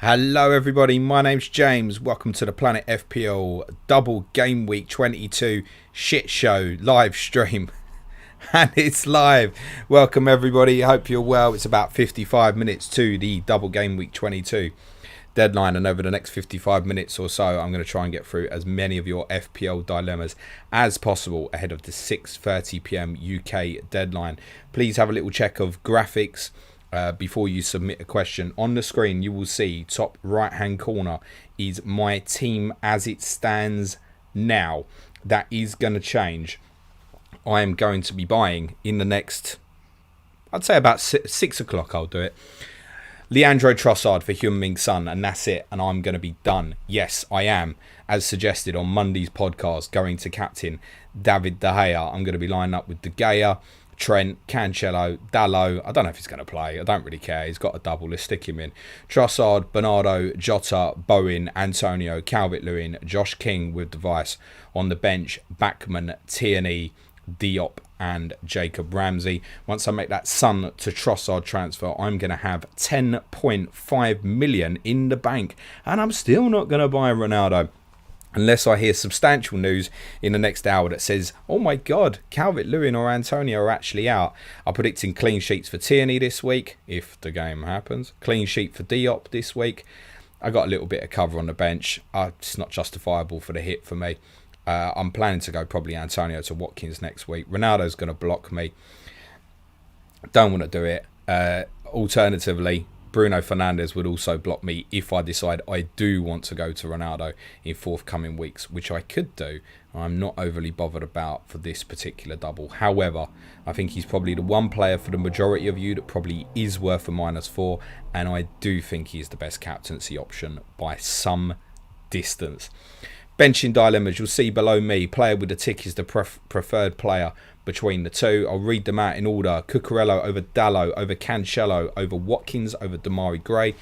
Hello everybody, my name's James. Welcome to the Planet FPL double game week 22 shit show live stream. And it's live. Welcome everybody, hope you're well. It's about 55 minutes to the double game week 22 deadline, and over the next 55 minutes or so I'm going to try and get through as many of your FPL dilemmas as possible ahead of the 6:30 PM UK deadline. Please have a little check of graphics before you submit a question. On the screen you will see top right hand corner is my team as it stands now. That is going to change. I am going to be buying in the next, I'd say about 6 o'clock I'll do it, Leandro Trossard for Heung-min Son, and that's it, and I'm going to be done. Yes, I am, as suggested on Monday's podcast, going to captain David De Gea. I'm going to be lining up with De Gea, Trent, Cancelo, Dalot. I don't know if he's going to play. I don't really care. He's got a double. Let's stick him in. Trossard, Bernardo, Jota, Bowen, Antonio, Calvert-Lewin, Josh King with the vice. On the bench, Backman, Tierney, Diop and Jacob Ramsey. Once I make that Son to Trossard transfer, I'm going to have 10.5 million in the bank. And I'm still not going to buy Ronaldo unless I hear substantial news in the next hour that says, oh my God, Calvert-Lewin or Antonio are actually out. I'm predicting clean sheets for Tierney this week, if the game happens. Clean sheet for Diop this week. I got a little bit of cover on the bench. It's not justifiable for the hit for me. I'm planning to go probably Antonio to Watkins next week. Ronaldo's going to block me. Don't want to do it. Alternatively, Bruno Fernandes would also block me if I decide I do want to go to Ronaldo in forthcoming weeks, which I could do. I'm not overly bothered about for this particular double. However, I think he's probably the one player for the majority of you that probably is worth a -4, and I do think he's the best captaincy option by some distance. Benching dilemmas, you'll see below me, player with a tick is the preferred player between the two. I'll read them out in order. Cucurella over Dalot, over Cancelo, over Watkins, over Damari Gray,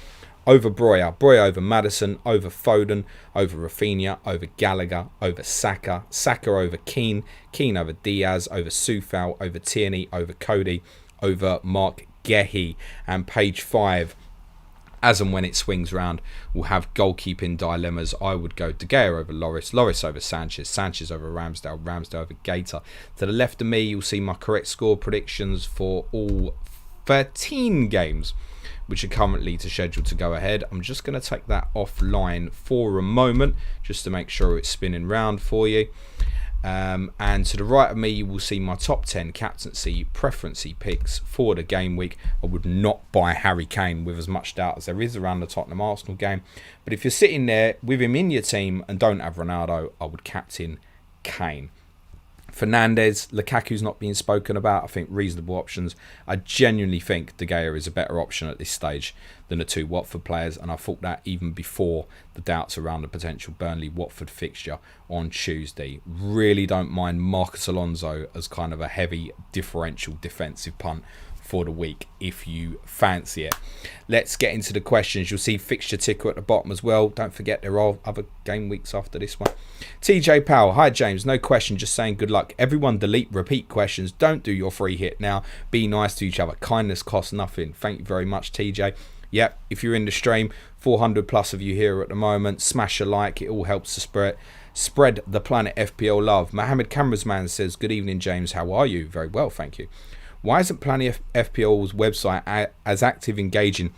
over Breuer, Breuer over Maddison, over Foden, over Rafinha, over Gallagher, over Saka, Saka over Keane, Keane over Diaz, over Soufal, over Tierney, over Cody, over Mark Gehi. And page 5, as and when it swings round, we'll have goalkeeping dilemmas. I would go De Gea over Lloris, Lloris over Sanchez, Sanchez over Ramsdale, Ramsdale over Gator. To the left of me, you'll see my correct score predictions for all 13 games, which are currently scheduled to go ahead. I'm just going to take that offline for a moment, just to make sure it's spinning round for you. And to the right of me, you will see my top 10 captaincy preferency picks for the game week. I would not buy Harry Kane with as much doubt as there is around the Tottenham Arsenal game. But if you're sitting there with him in your team and don't have Ronaldo, I would captain Kane. Fernandes, Lukaku's not being spoken about. I think reasonable options. I genuinely think De Gea is a better option at this stage than the two Watford players, and I thought that even before the doubts around the potential Burnley-Watford fixture on Tuesday. Really don't mind Marcus Alonso as kind of a heavy differential defensive punt for the week if you fancy it. Let's get into the questions. You'll see fixture ticker at the bottom as well. Don't forget there are other game weeks after this one. TJ Powell, hi James, no question, just saying good luck. Everyone delete repeat questions. Don't do your free hit now. Be nice to each other. Kindness costs nothing. Thank you very much, TJ. Yep, if you're in the stream, 400 plus of you here at the moment. Smash a like, it all helps to spread the Planet FPL love. Mohammed Cameras says, good evening James, how are you? Very well, thank you. Why isn't Planet FPL's website as active, engaging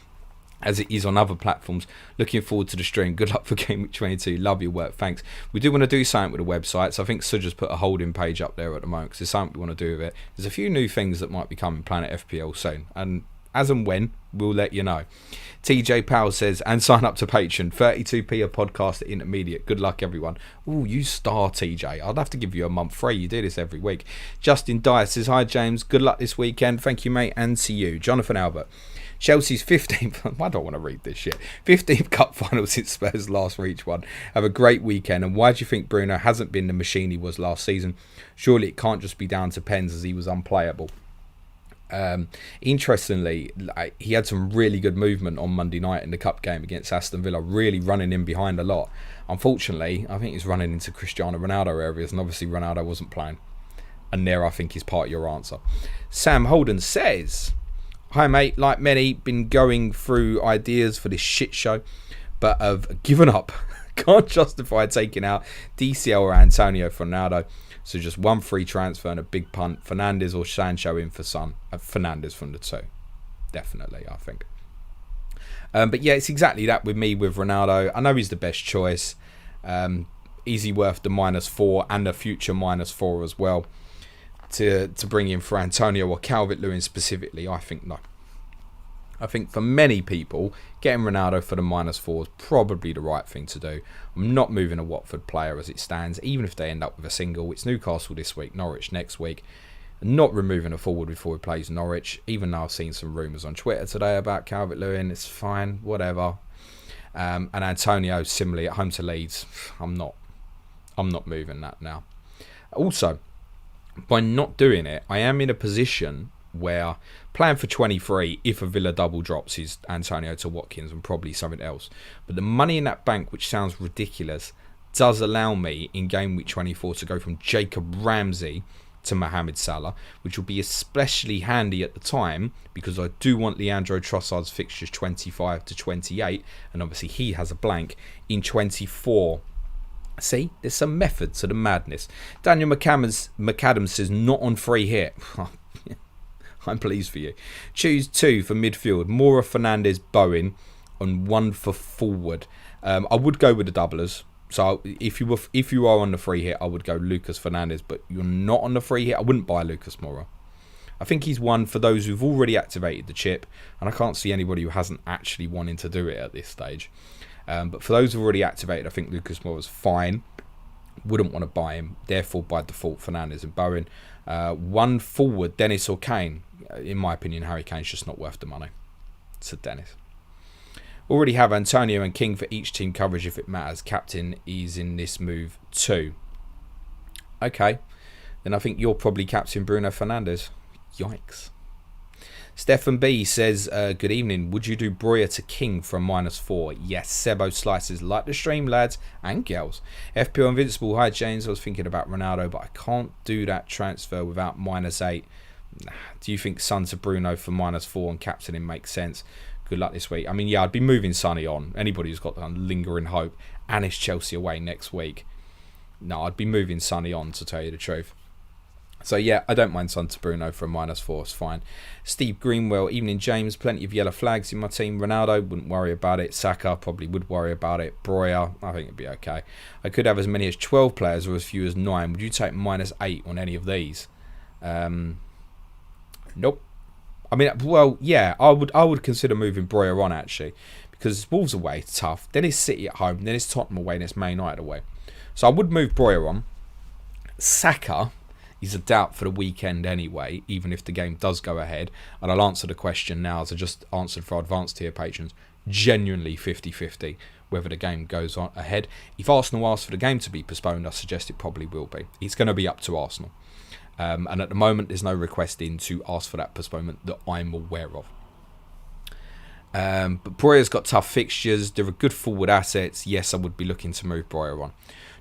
as it is on other platforms? Looking forward to the stream. Good luck for Game Week 22. Love your work. Thanks. We do want to do something with the website. So I think Suja's put a holding page up there at the moment because there's something we want to do with it. There's a few new things that might be coming Planet FPL soon. And as and when, we'll let you know. TJ Powell says, and sign up to Patreon. 32p a podcast at intermediate. Good luck, everyone. Ooh, you star, TJ. I'd have to give you a month free. You do this every week. Justin Dyer says, hi, James. Good luck this weekend. Thank you, mate. And to you. Jonathan Albert. Chelsea's 15th, I don't want to read this shit, 15th cup final since Spurs last reached one. Have a great weekend. And why do you think Bruno hasn't been the machine he was last season? Surely it can't just be down to pens as he was unplayable. Interestingly, he had some really good movement on Monday night in the cup game against Aston Villa, really running in behind a lot. Unfortunately, I think he's running into Cristiano Ronaldo areas, and obviously Ronaldo wasn't playing. And there I think is part of your answer. Sam Holden says, hi mate, like many, been going through ideas for this shit show. but have given up. Can't justify taking out DCL or Antonio for Ronaldo. So just one free transfer and a big punt. Fernandes or Sancho in for Son. Fernandes from the two. Definitely, I think. But yeah, it's exactly that with me with Ronaldo. I know he's the best choice. Is he worth the -4 and a future -4 as well? To bring in for Antonio or Calvert-Lewin specifically, I think no. I think for many people, getting Ronaldo for the -4 is probably the right thing to do. I'm not moving a Watford player as it stands, even if they end up with a single. It's Newcastle this week, Norwich next week. Not removing a forward before he plays Norwich, even though I've seen some rumours on Twitter today about Calvert-Lewin. It's fine, whatever. And Antonio, similarly, at home to Leeds. I'm not moving that now. Also, by not doing it, I am in a position where playing for 23, if a Villa double drops, is Antonio to Watkins and probably something else. But the money in that bank, which sounds ridiculous, does allow me in game week 24 to go from Jacob Ramsey to Mohamed Salah, which will be especially handy at the time because I do want Leandro Trossard's fixtures 25 to 28, and obviously he has a blank in 24. See, there's some method to the madness. Daniel McAdams says not on free hit. I'm pleased for you. Choose 2 for midfield. Mora, Fernandes, Bowen, and 1 for forward. I would go with the doublers. So if you are on the free hit, I would go Lucas Fernandes. But you're not on the free hit, I wouldn't buy Lucas Moura. I think he's one for those who've already activated the chip, and I can't see anybody who hasn't actually wanting to do it at this stage. But for those who've already activated, I think Lucas Moura's fine. Wouldn't want to buy him. Therefore, by default, Fernandes and Bowen. 1 forward, Dennis or Kane. In my opinion, Harry Kane's just not worth the money. So Dennis. Already have Antonio and King for each team coverage if it matters. Captain is in this move too. Okay. Then I think you're probably captain Bruno Fernandes. Yikes. Stefan B says, good evening. Would you do Breuer to King for a -4? Yes. Sebo slices like the stream, lads and girls. FPL Invincible. Hi, James. I was thinking about Ronaldo, but I can't do that transfer without -8. Do you think Son to Bruno for -4 and captaining makes sense? Good luck this week. I mean, yeah, I'd be moving Sonny on. Anybody who's got that lingering hope. And it's Chelsea away next week. No, I'd be moving Sonny on, to tell you the truth. So yeah, I don't mind Son to Bruno for a -4. It's fine. Steve Greenwell, evening James. Plenty of yellow flags in my team. Ronaldo, wouldn't worry about it. Saka, probably would worry about it. Breuer, I think it'd be okay. I could have as many as 12 players or as few as 9. Would you take -8 on any of these? Nope. I mean, well, yeah, I would consider moving Breuer on, actually. Because Wolves away, it's tough. Then it's City at home. Then it's Tottenham away. And it's Man United away. So I would move Breuer on. Saka is a doubt for the weekend anyway, even if the game does go ahead. And I'll answer the question now, as I just answered for advanced tier patrons. Genuinely 50-50 whether the game goes on ahead. If Arsenal ask for the game to be postponed, I suggest it probably will be. It's going to be up to Arsenal. And at the moment, there's no request in to ask for that postponement that I'm aware of. But Breuer's got tough fixtures. There are good forward assets. Yes, I would be looking to move Breuer on.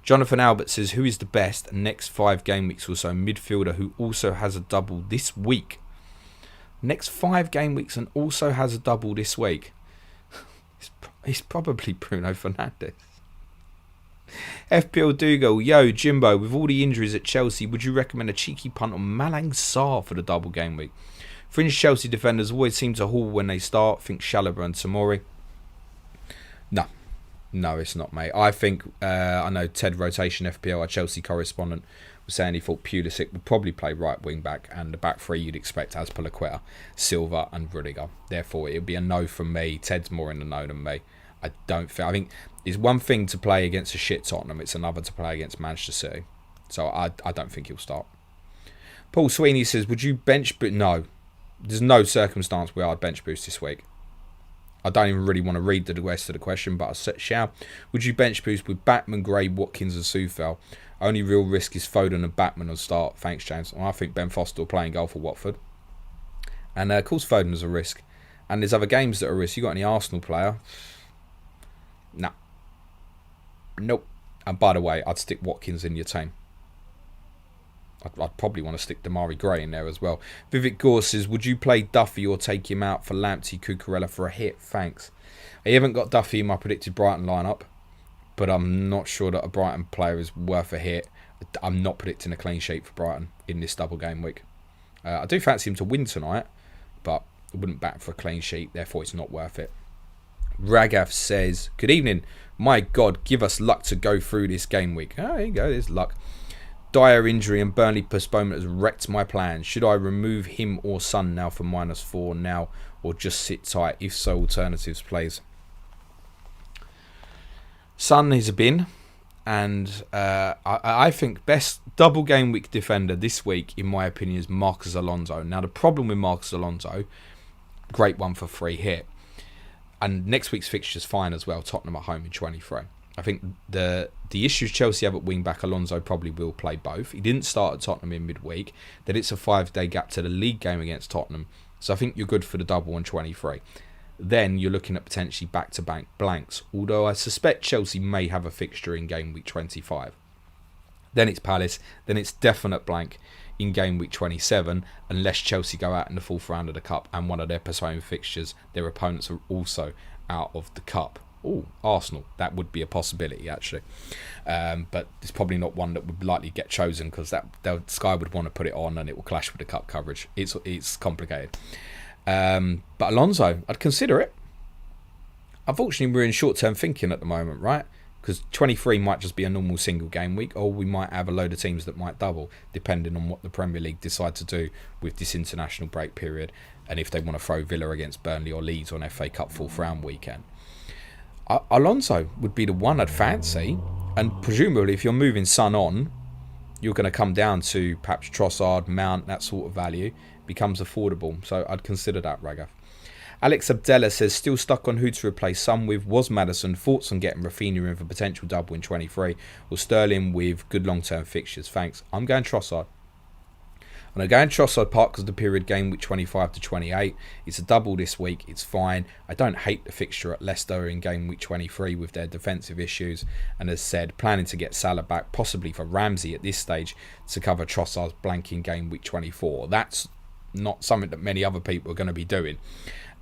Jonathan Albert says, who is the best next 5 game weeks or so? Midfielder who also has a double this week. Next 5 game weeks and also has a double this week. It's probably Bruno Fernandes. FPL Dougal, yo Jimbo, with all the injuries at Chelsea, would you recommend a cheeky punt on Malang Sarr for the double game week? Fringe Chelsea defenders always seem to haul when they start. Think Chalobah and Tomori. No, it's not, mate. I think, I know Ted Rotation FPL, our Chelsea correspondent, was saying he thought Pulisic would probably play right wing back, and the back 3 you'd expect as Palaqueta, Silva and Rudiger. Therefore, it would be a no from me. Ted's more in the know than me. I think it's one thing to play against a shit Tottenham, it's another to play against Manchester City. So I don't think he'll start. Paul Sweeney says, would you bench boost? No. There's no circumstance where I'd bench boost this week. I don't even really want to read the rest of the question, but I shall. Would you bench boost with Batman, Gray, Watkins and Soufal? Only real risk is Foden and Batman will start. Thanks, James. Well, I think Ben Foster will play in goal for Watford. And of course Foden's a risk. And there's other games that are a risk. You got any Arsenal player? No. Nope. And by the way, I'd stick Watkins in your team. I'd probably want to stick Damari Gray in there as well. Vivek Gore says, would you play Duffy or take him out for Lamptey, Cucurella for a hit? Thanks. I haven't got Duffy in my predicted Brighton lineup, but I'm not sure that a Brighton player is worth a hit. I'm not predicting a clean sheet for Brighton in this double game week. I do fancy him to win tonight, but I wouldn't back for a clean sheet, therefore it's not worth it. Ragav says, good evening. My God, give us luck to go through this game week. Oh, there you go, there's luck. Dire injury and Burnley postponement has wrecked my plans. Should I remove him or Son now for -4 now, or just sit tight? If so, alternatives, please. Son is a bin, and I think best double game week defender this week, in my opinion, is Marcus Alonso. Now, the problem with Marcus Alonso, great one for free hit, and next week's fixture's fine as well. Tottenham at home in 23. I think the issues Chelsea have at wing back, Alonso probably will play both. He didn't start at Tottenham in midweek. Then it's a 5-day gap to the league game against Tottenham. So I think you're good for the double on 23. Then you're looking at potentially back-to-back blanks. Although I suspect Chelsea may have a fixture in game week 25. Then it's Palace. Then it's definite blank in game week 27. Unless Chelsea go out in the fourth round of the Cup and one of their postponed fixtures, their opponents are also out of the Cup. Oh, Arsenal. That would be a possibility, actually. But it's probably not one that would likely get chosen because Sky would want to put it on and it will clash with the Cup coverage. It's complicated. But Alonso, I'd consider it. Unfortunately, we're in short-term thinking at the moment, right? Because 23 might just be a normal single game week, or we might have a load of teams that might double, depending on what the Premier League decide to do with this international break period, and if they want to throw Villa against Burnley or Leeds on FA Cup fourth round weekend. Alonso would be the one I'd fancy, and presumably if you're moving Son on, you're going to come down to perhaps Trossard, Mount, that sort of value, becomes affordable. So I'd consider that, Ragav. Alex Abdella says, still stuck on who to replace Son with. Was Maddison? Thoughts on getting Rafinha in for potential double in 23, or Sterling with good long-term fixtures? Thanks. I'm going Trossard. And I'm going Trossard Park because of the period game week 25 to 28. It's a double this week. It's fine. I don't hate the fixture at Leicester in game week 23 with their defensive issues. And as said, planning to get Salah back, possibly for Ramsey at this stage, to cover Trossard's blank in game week 24. That's not something that many other people are going to be doing.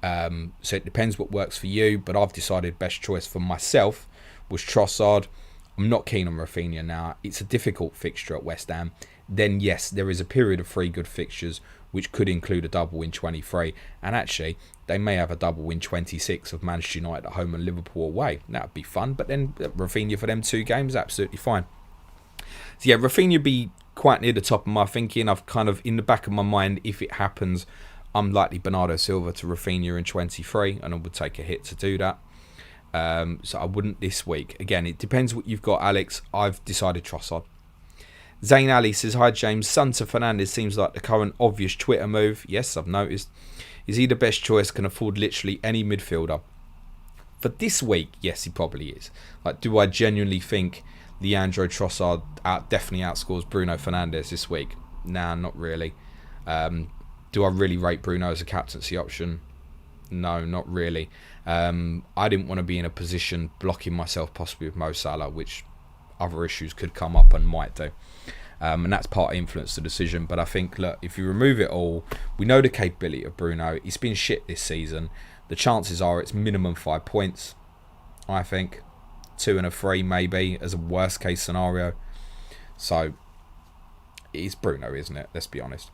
So it depends what works for you. But I've decided best choice for myself was Trossard. I'm not keen on Rafinha now. It's a difficult fixture at West Ham. Then yes, there is a period of 3 good fixtures which could include a double in 23, and actually they may have a double in 26 of Manchester United at home and Liverpool away. That would be fun, but then Rafinha for them 2 games, absolutely fine. So yeah, Rafinha would be quite near the top of my thinking. I've kind of in the back of my mind, if it happens, I'm likely Bernardo Silva to Rafinha in 23, and I would take a hit to do that. So I wouldn't this week. Again, it depends what you've got, Alex. I've decided Trossard. Zayn Ali says, hi James, Son to Fernandes seems like the current obvious Twitter move. Yes, I've noticed. Is he the best choice? Can afford literally any midfielder? For this week, yes, he probably is. Like, do I genuinely think Leandro Trossard definitely outscores Bruno Fernandes this week? Nah, not really. Do I really rate Bruno as a captaincy option? No, not really. I didn't want to be in a position blocking myself possibly with Mo Salah, which other issues could come up and might do. And that's part of influence the decision. But I think, look, if you remove it all, we know the capability of Bruno. He's been shit this season. The chances are it's minimum 5 points, I think. 2 and a 3 maybe as a worst case scenario. So it's Bruno, isn't it? Let's be honest.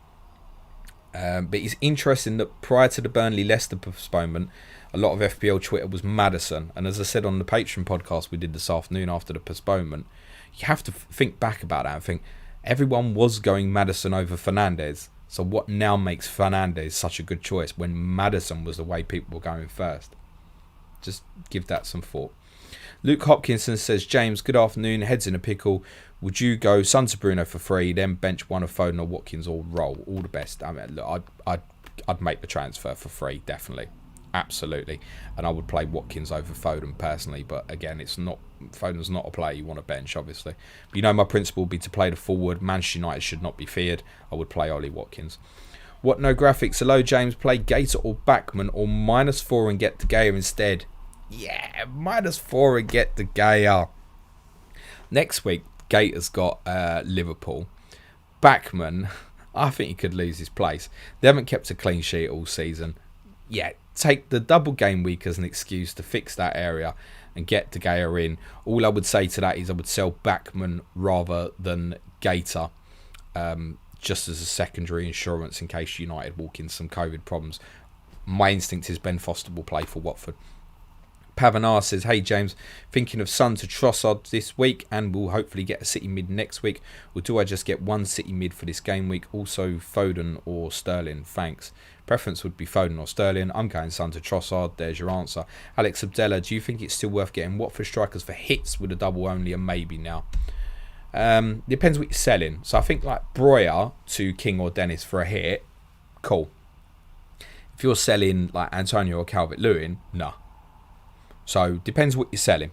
But it's interesting that prior to the Burnley-Leicester postponement, a lot of FPL Twitter was Maddison. And as I said on the Patreon podcast we did this afternoon after the postponement, you have to think back about that and think, everyone was going Maddison over Fernandes. So what now makes Fernandes such a good choice when Maddison was the way people were going first? Just give that some thought. Luke Hopkinson says, James, good afternoon. Heads in a pickle. Would you go Son to Bruno for free, then bench one of Foden or Watkins, or roll? All the best. I mean, look, I'd make the transfer for free, definitely. Absolutely. And I would play Watkins over Foden personally, but again, Foden's not a player you want to bench, obviously. But you know, my principle would be to play the forward. Manchester United should not be feared. I would play Ollie Watkins. What no graphics? Hello, James. Play Gator or Backman, or -4 and get De Gea instead. Yeah, -4 and get De Gea. Next week, Gator's got Liverpool. Backman, I think he could lose his place. They haven't kept a clean sheet all season. Yeah, take the double game week as an excuse to fix that area and get De Gea in. All I would say to that is I would sell Backman rather than Gator, just as a secondary insurance in case United walk in some COVID problems. My instinct is Ben Foster will play for Watford. Pavanar says, hey James, thinking of Son to Trossard this week and we'll hopefully get a City mid next week, or do I just get one City mid for this game week? Also Foden or Sterling, thanks. Preference would be Foden or Sterling. I'm going Son to Trossard, there's your answer. Alex Abdella, do you think it's still worth getting Watford strikers for hits with a double only and maybe now? Depends what you're selling. So I think like Breuer to King or Dennis for a hit, cool. If you're selling like Antonio or Calvert-Lewin, no. So, depends what you're selling.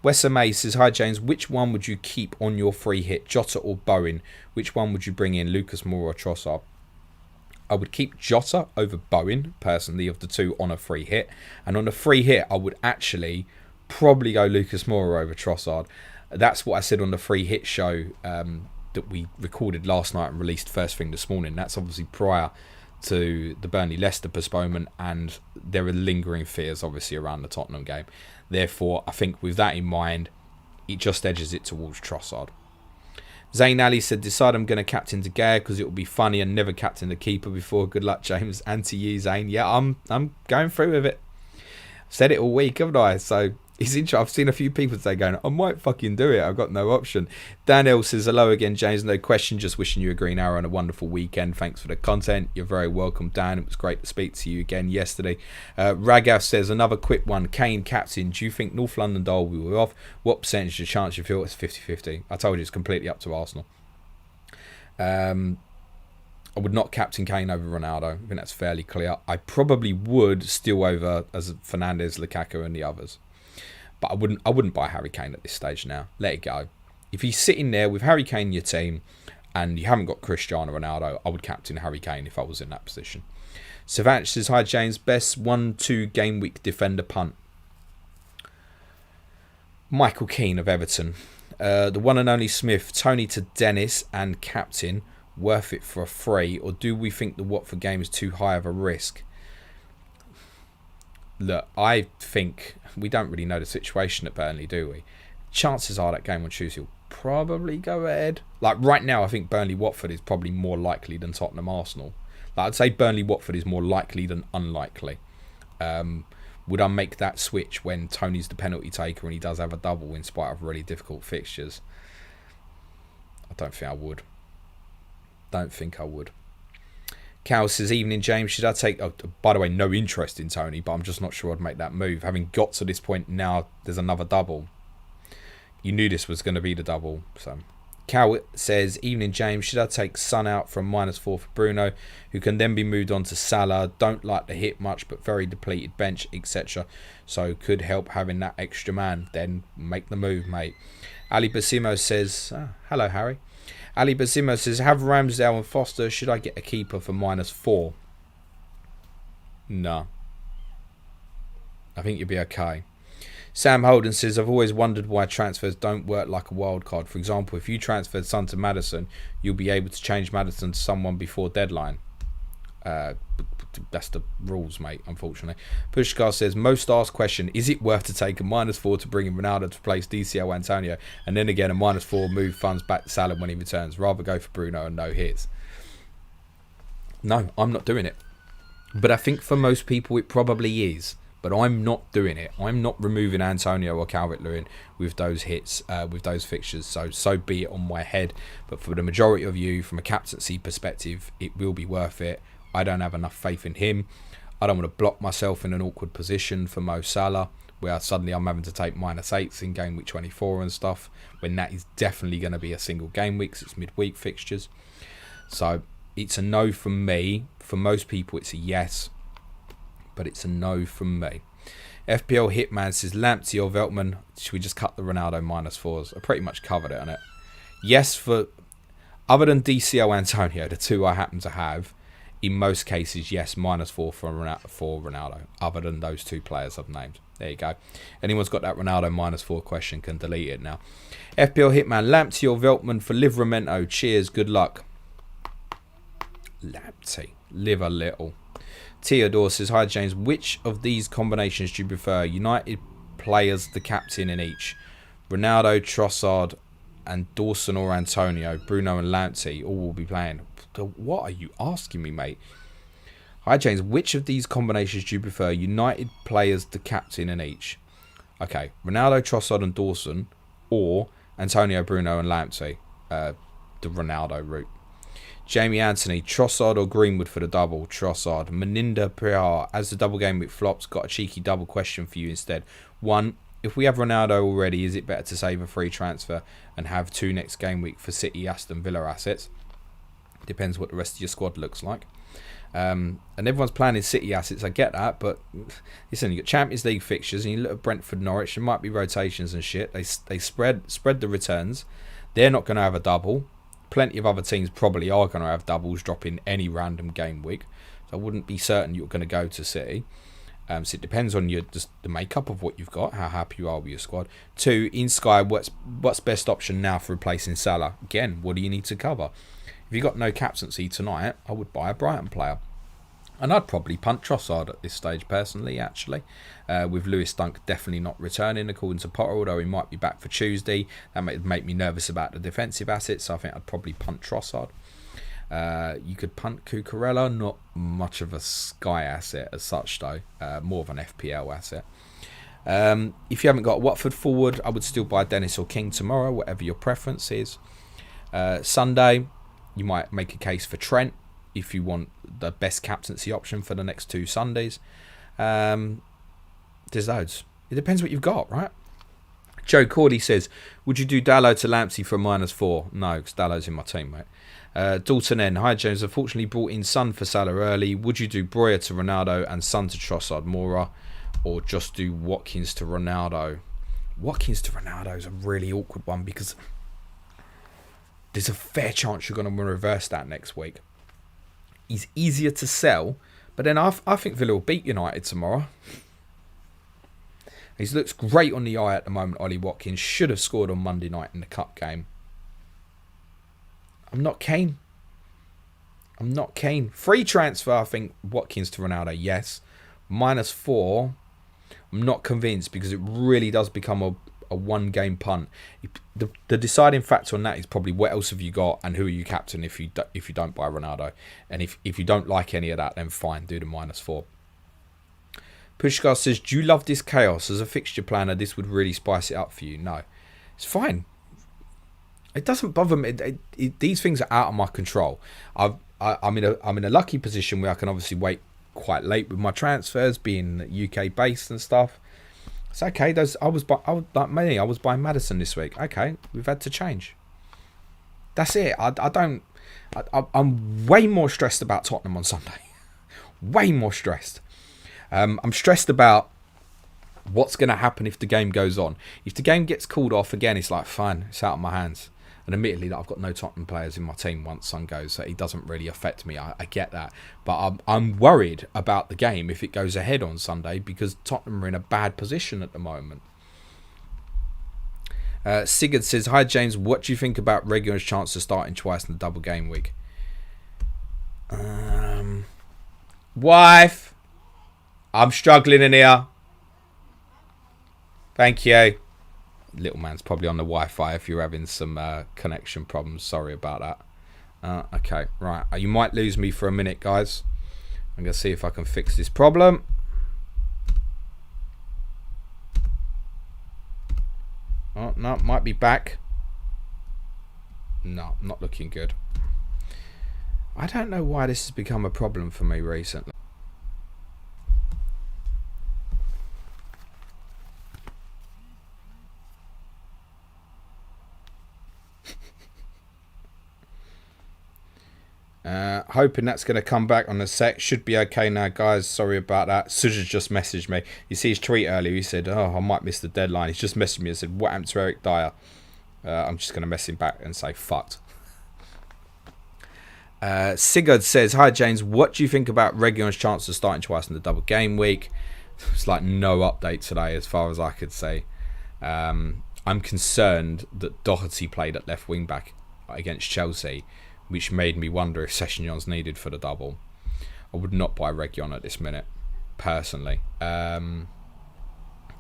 Wessa May says, hi James, which one would you keep on your free hit, Jota or Bowen? Which one would you bring in, Lucas Moura or Trossard? I would keep Jota over Bowen, personally, of the two on a free hit. And on a free hit, I would actually probably go Lucas Moura over Trossard. That's what I said on the free hit show that we recorded last night and released first thing this morning. That's obviously prior to the Burnley-Leicester postponement, and there are lingering fears obviously around the Tottenham game. Therefore, I think with that in mind, it just edges it towards Trossard. Zayn Ali said, decide I'm going to captain De Gea because it will be funny and never captain the keeper before. Good luck, James. And to you, Zayn. Yeah, I'm going through with it. I've said it all week, haven't I? So it's interesting. I've seen a few people today going, I might fucking do it. I've got no option. Daniel says, hello again, James. No question. Just wishing you a green arrow and a wonderful weekend. Thanks for the content. You're very welcome, Dan. It was great to speak to you again yesterday. Ragav says, another quick one. Kane, captain. Do you think North London Dole will be off? What percentage of chance you feel it's 50-50? I told you it's completely up to Arsenal. I would not captain Kane over Ronaldo. I think that's fairly clear. I probably would still over as Fernandes, Lukaku and the others. But I wouldn't buy Harry Kane at this stage now. Let it go. If he's sitting there with Harry Kane in your team and you haven't got Cristiano Ronaldo, I would captain Harry Kane if I was in that position. Savant says, hi James, best 1-2 game week defender punt. Michael Keane of Everton. The one and only Smith, Tony to Dennis and captain. Worth it for a free, or do we think the Watford game is too high of a risk? Look, I think we don't really know the situation at Burnley, do we? Chances are that game on Tuesday will probably go ahead. Like right now, I think Burnley-Watford is probably more likely than Tottenham-Arsenal. Like I'd say Burnley-Watford is more likely than unlikely. Would I make that switch when Tony's the penalty taker and he does have a double in spite of really difficult fixtures? I don't think I would. Don't think I would. Cal says, evening James, should I take... Oh, by the way, no interest in Tony, but I'm just not sure I'd make that move. Having got to this point now, there's another double. You knew this was going to be the double. So, Cal says, evening James, should I take Son out from -4 for Bruno, who can then be moved on to Salah? Don't like the hit much, but very depleted bench, etc. So could help having that extra man. Then make the move, mate. Ali Basimo says, hello Harry. Ali Bazimo says, have Ramsdale and Foster. Should I get a keeper for -4? No. I think you'll be okay. Sam Holden says, I've always wondered why transfers don't work like a wild card. For example, if you transferred Son to Maddison, you'll be able to change Maddison to someone before deadline. That's the rules, mate, unfortunately. Pushkar says, most asked question, is it worth to take a -4 to bring in Ronaldo to replace DCL Antonio, and then again a -4 move funds back to Salah when he returns? Rather go for Bruno and no hits. No, I'm not doing it. But I think for most people it probably is. But I'm not doing it. I'm not removing Antonio or Calvert-Lewin with those hits, with those fixtures. So be it on my head. But for the majority of you, from a captaincy perspective, it will be worth it. I don't have enough faith in him. I don't want to block myself in an awkward position for Mo Salah, where suddenly I'm having to take -8s in game week 24 and stuff, when that is definitely going to be a single game week, because it's midweek fixtures. So it's a no from me. For most people, it's a yes, but it's a no from me. FPL Hitman says, Lamptey or Veltman, should we just cut the Ronaldo -4s? I pretty much covered it on it. Yes, for other than DCL Antonio, the two I happen to have, in most cases, yes, -4 for Ronaldo, other than those two players I've named. There you go. Anyone's got that Ronaldo -4 question can delete it now. FPL Hitman, Lamptey or Veltman for Livramento. Cheers, good luck. Lamptey. Live a little. Theodore says, hi James, which of these combinations do you prefer? United players, the captain in each. Ronaldo, Trossard and Dawson or Antonio, Bruno and Lamptey all will be playing. What are you asking me, mate? Hi James, which of these combinations do you prefer? United players, the captain in each. Okay, Ronaldo, Trossard and Dawson, or Antonio, Bruno and Lamptey. The Ronaldo route. Jamie Anthony, Trossard or Greenwood for the double? Trossard. Meninda Prihar, as the double game week flops, got a cheeky double question for you instead. 1. If we have Ronaldo already, is it better to save a free transfer and have 2 next game week for City, Aston Villa assets? Depends what the rest of your squad looks like. And everyone's planning City assets, I get that, but listen, you got Champions League fixtures and you look at Brentford, Norwich, there might be rotations and shit. They spread the returns. They're not going to have a double. Plenty of other teams probably are going to have doubles dropping any random game week. So I wouldn't be certain you're going to go to City. So it depends on just the makeup of what you've got, how happy you are with your squad. 2, in Sky, what's best option now for replacing Salah? Again, what do you need to cover? If you've got no captaincy tonight, I would buy a Brighton player. And I'd probably punt Trossard at this stage, personally, actually. With Lewis Dunk definitely not returning, according to Potter, although he might be back for Tuesday. That might make me nervous about the defensive assets, so I think I'd probably punt Trossard. You could punt Cucurella, not much of a Sky asset as such, though. More of an FPL asset. If you haven't got a Watford forward, I would still buy Dennis or King tomorrow, whatever your preference is. Sunday, you might make a case for Trent if you want the best captaincy option for the next 2 Sundays. There's loads. It depends what you've got, right? Joe Cordy says, would you do Dalot to Lamptey for -4? No, because Dalot's in my team, mate. Dalton N. Hi James, unfortunately brought in Son for Salah early. Would you do Breuer to Ronaldo and Son to Trossard Mora, or just do Watkins to Ronaldo? Watkins to Ronaldo is a really awkward one because there's a fair chance you're going to reverse that next week. He's easier to sell, but then I think Villa will beat United tomorrow. He looks great on the eye at the moment, Ollie Watkins. Should have scored on Monday night in the cup game. I'm not keen. Free transfer, I think, Watkins to Ronaldo, yes. -4, I'm not convinced because it really does become a one-game punt. The deciding factor on that is probably what else have you got and who are you captain if you don't buy Ronaldo. And if you don't like any of that, then fine, do the -4. Pushkar says, do you love this chaos? As a fixture planner, this would really spice it up for you. No, it's fine. It doesn't bother me. These things are out of my control. I'm in a lucky position where I can obviously wait quite late with my transfers, being UK based and stuff. It's okay. I was buying Maddison this week. Okay, we've had to change. That's it. I'm way more stressed about Tottenham on Sunday. Way more stressed. I'm stressed about what's going to happen if the game goes on. If the game gets called off again, it's like, fine, it's out of my hands. And admittedly, I've got no Tottenham players in my team once Son goes, so it doesn't really affect me. I get that. But I'm worried about the game if it goes ahead on Sunday because Tottenham are in a bad position at the moment. Sigurd says, hi James, what do you think about Regular's chance of starting twice in the double game week? Wife, I'm struggling in here. Thank you. Little man's probably on the Wi-Fi if you're having some connection problems. Sorry about that. Okay, right. You might lose me for a minute, guys. I'm going to see if I can fix this problem. Oh, no, might be back. No, not looking good. I don't know why this has become a problem for me recently. Hoping that's going to come back on the sec. Should be okay now, guys. Sorry about that. Suja just messaged me. You see his tweet earlier. He said, oh, I might miss the deadline. He's just messaged me and said, what happened to Eric Dyer? I'm just going to mess him back and say, fucked. Sigurd says, hi, James. What do you think about Regular's chance of starting twice in the double game week? It's like no update today as far as I could say. I'm concerned that Doherty played at left wing back against Chelsea which made me wonder if Sessegnon's needed for the double. I would not buy Reguilon at this minute, personally. Suj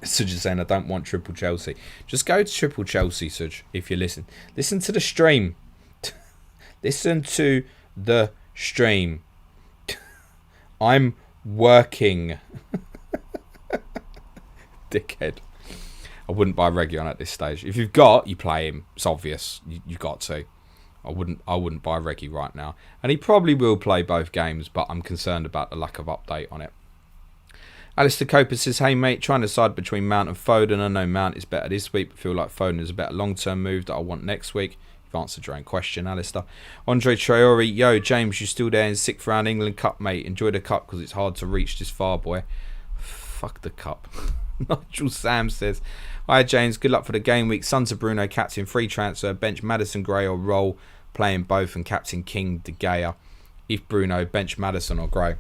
is saying, I don't want triple Chelsea. Just go to triple Chelsea, Suj, if you listen. Listen to the stream. Listen to the stream. I'm working. Dickhead. I wouldn't buy Reguilon at this stage. If you've got, you play him. It's obvious. You've got to. I wouldn't buy Reggie right now. And he probably will play both games, but I'm concerned about the lack of update on it. Alistair Coper says, hey mate, trying to decide between Mount and Foden. I know Mount is better this week, but feel like Foden is a better long-term move that I want next week. You've answered your own question, Alistair. Andre Traore, yo, James, you still there in 6th round England Cup, mate? Enjoy the Cup because it's hard to reach this far, boy. Fuck the Cup. Nigel Sam says, hi James, good luck for the game week. Son to Bruno, captain, free transfer, bench Maddison, Gray or Roll, playing both, and captain King, De Gea. If Bruno, bench Maddison or Gray.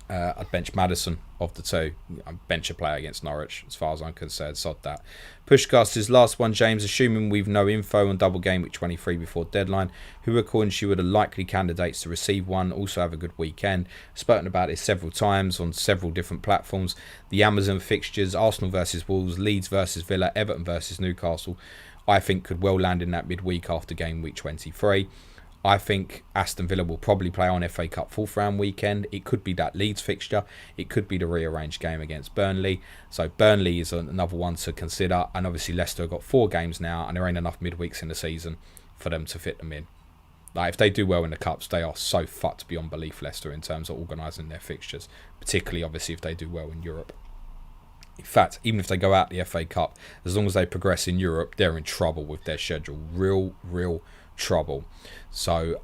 I'd bench Maddison of the two. I'd bench a player against Norwich, as far as I'm concerned. Sod that. Pushcast says, last one, James, assuming we've no info on double game week 23 before deadline, who according to you are the likely candidates to receive one? Also have a good weekend. Spoken about this several times on several different platforms. The Amazon fixtures, Arsenal versus Wolves, Leeds versus Villa, Everton versus Newcastle, I think could well land in that midweek after game week 23. I think Aston Villa will probably play on FA Cup 4th round weekend. It could be that Leeds fixture. It could be the rearranged game against Burnley. So Burnley is another one to consider. And obviously Leicester have got 4 games now, and there ain't enough midweeks in the season for them to fit them in. Like, if they do well in the Cups, they are so fucked beyond belief, Leicester, in terms of organising their fixtures. Particularly, obviously, if they do well in Europe. In fact, even if they go out the FA Cup, as long as they progress in Europe, they're in trouble with their schedule. Real trouble. So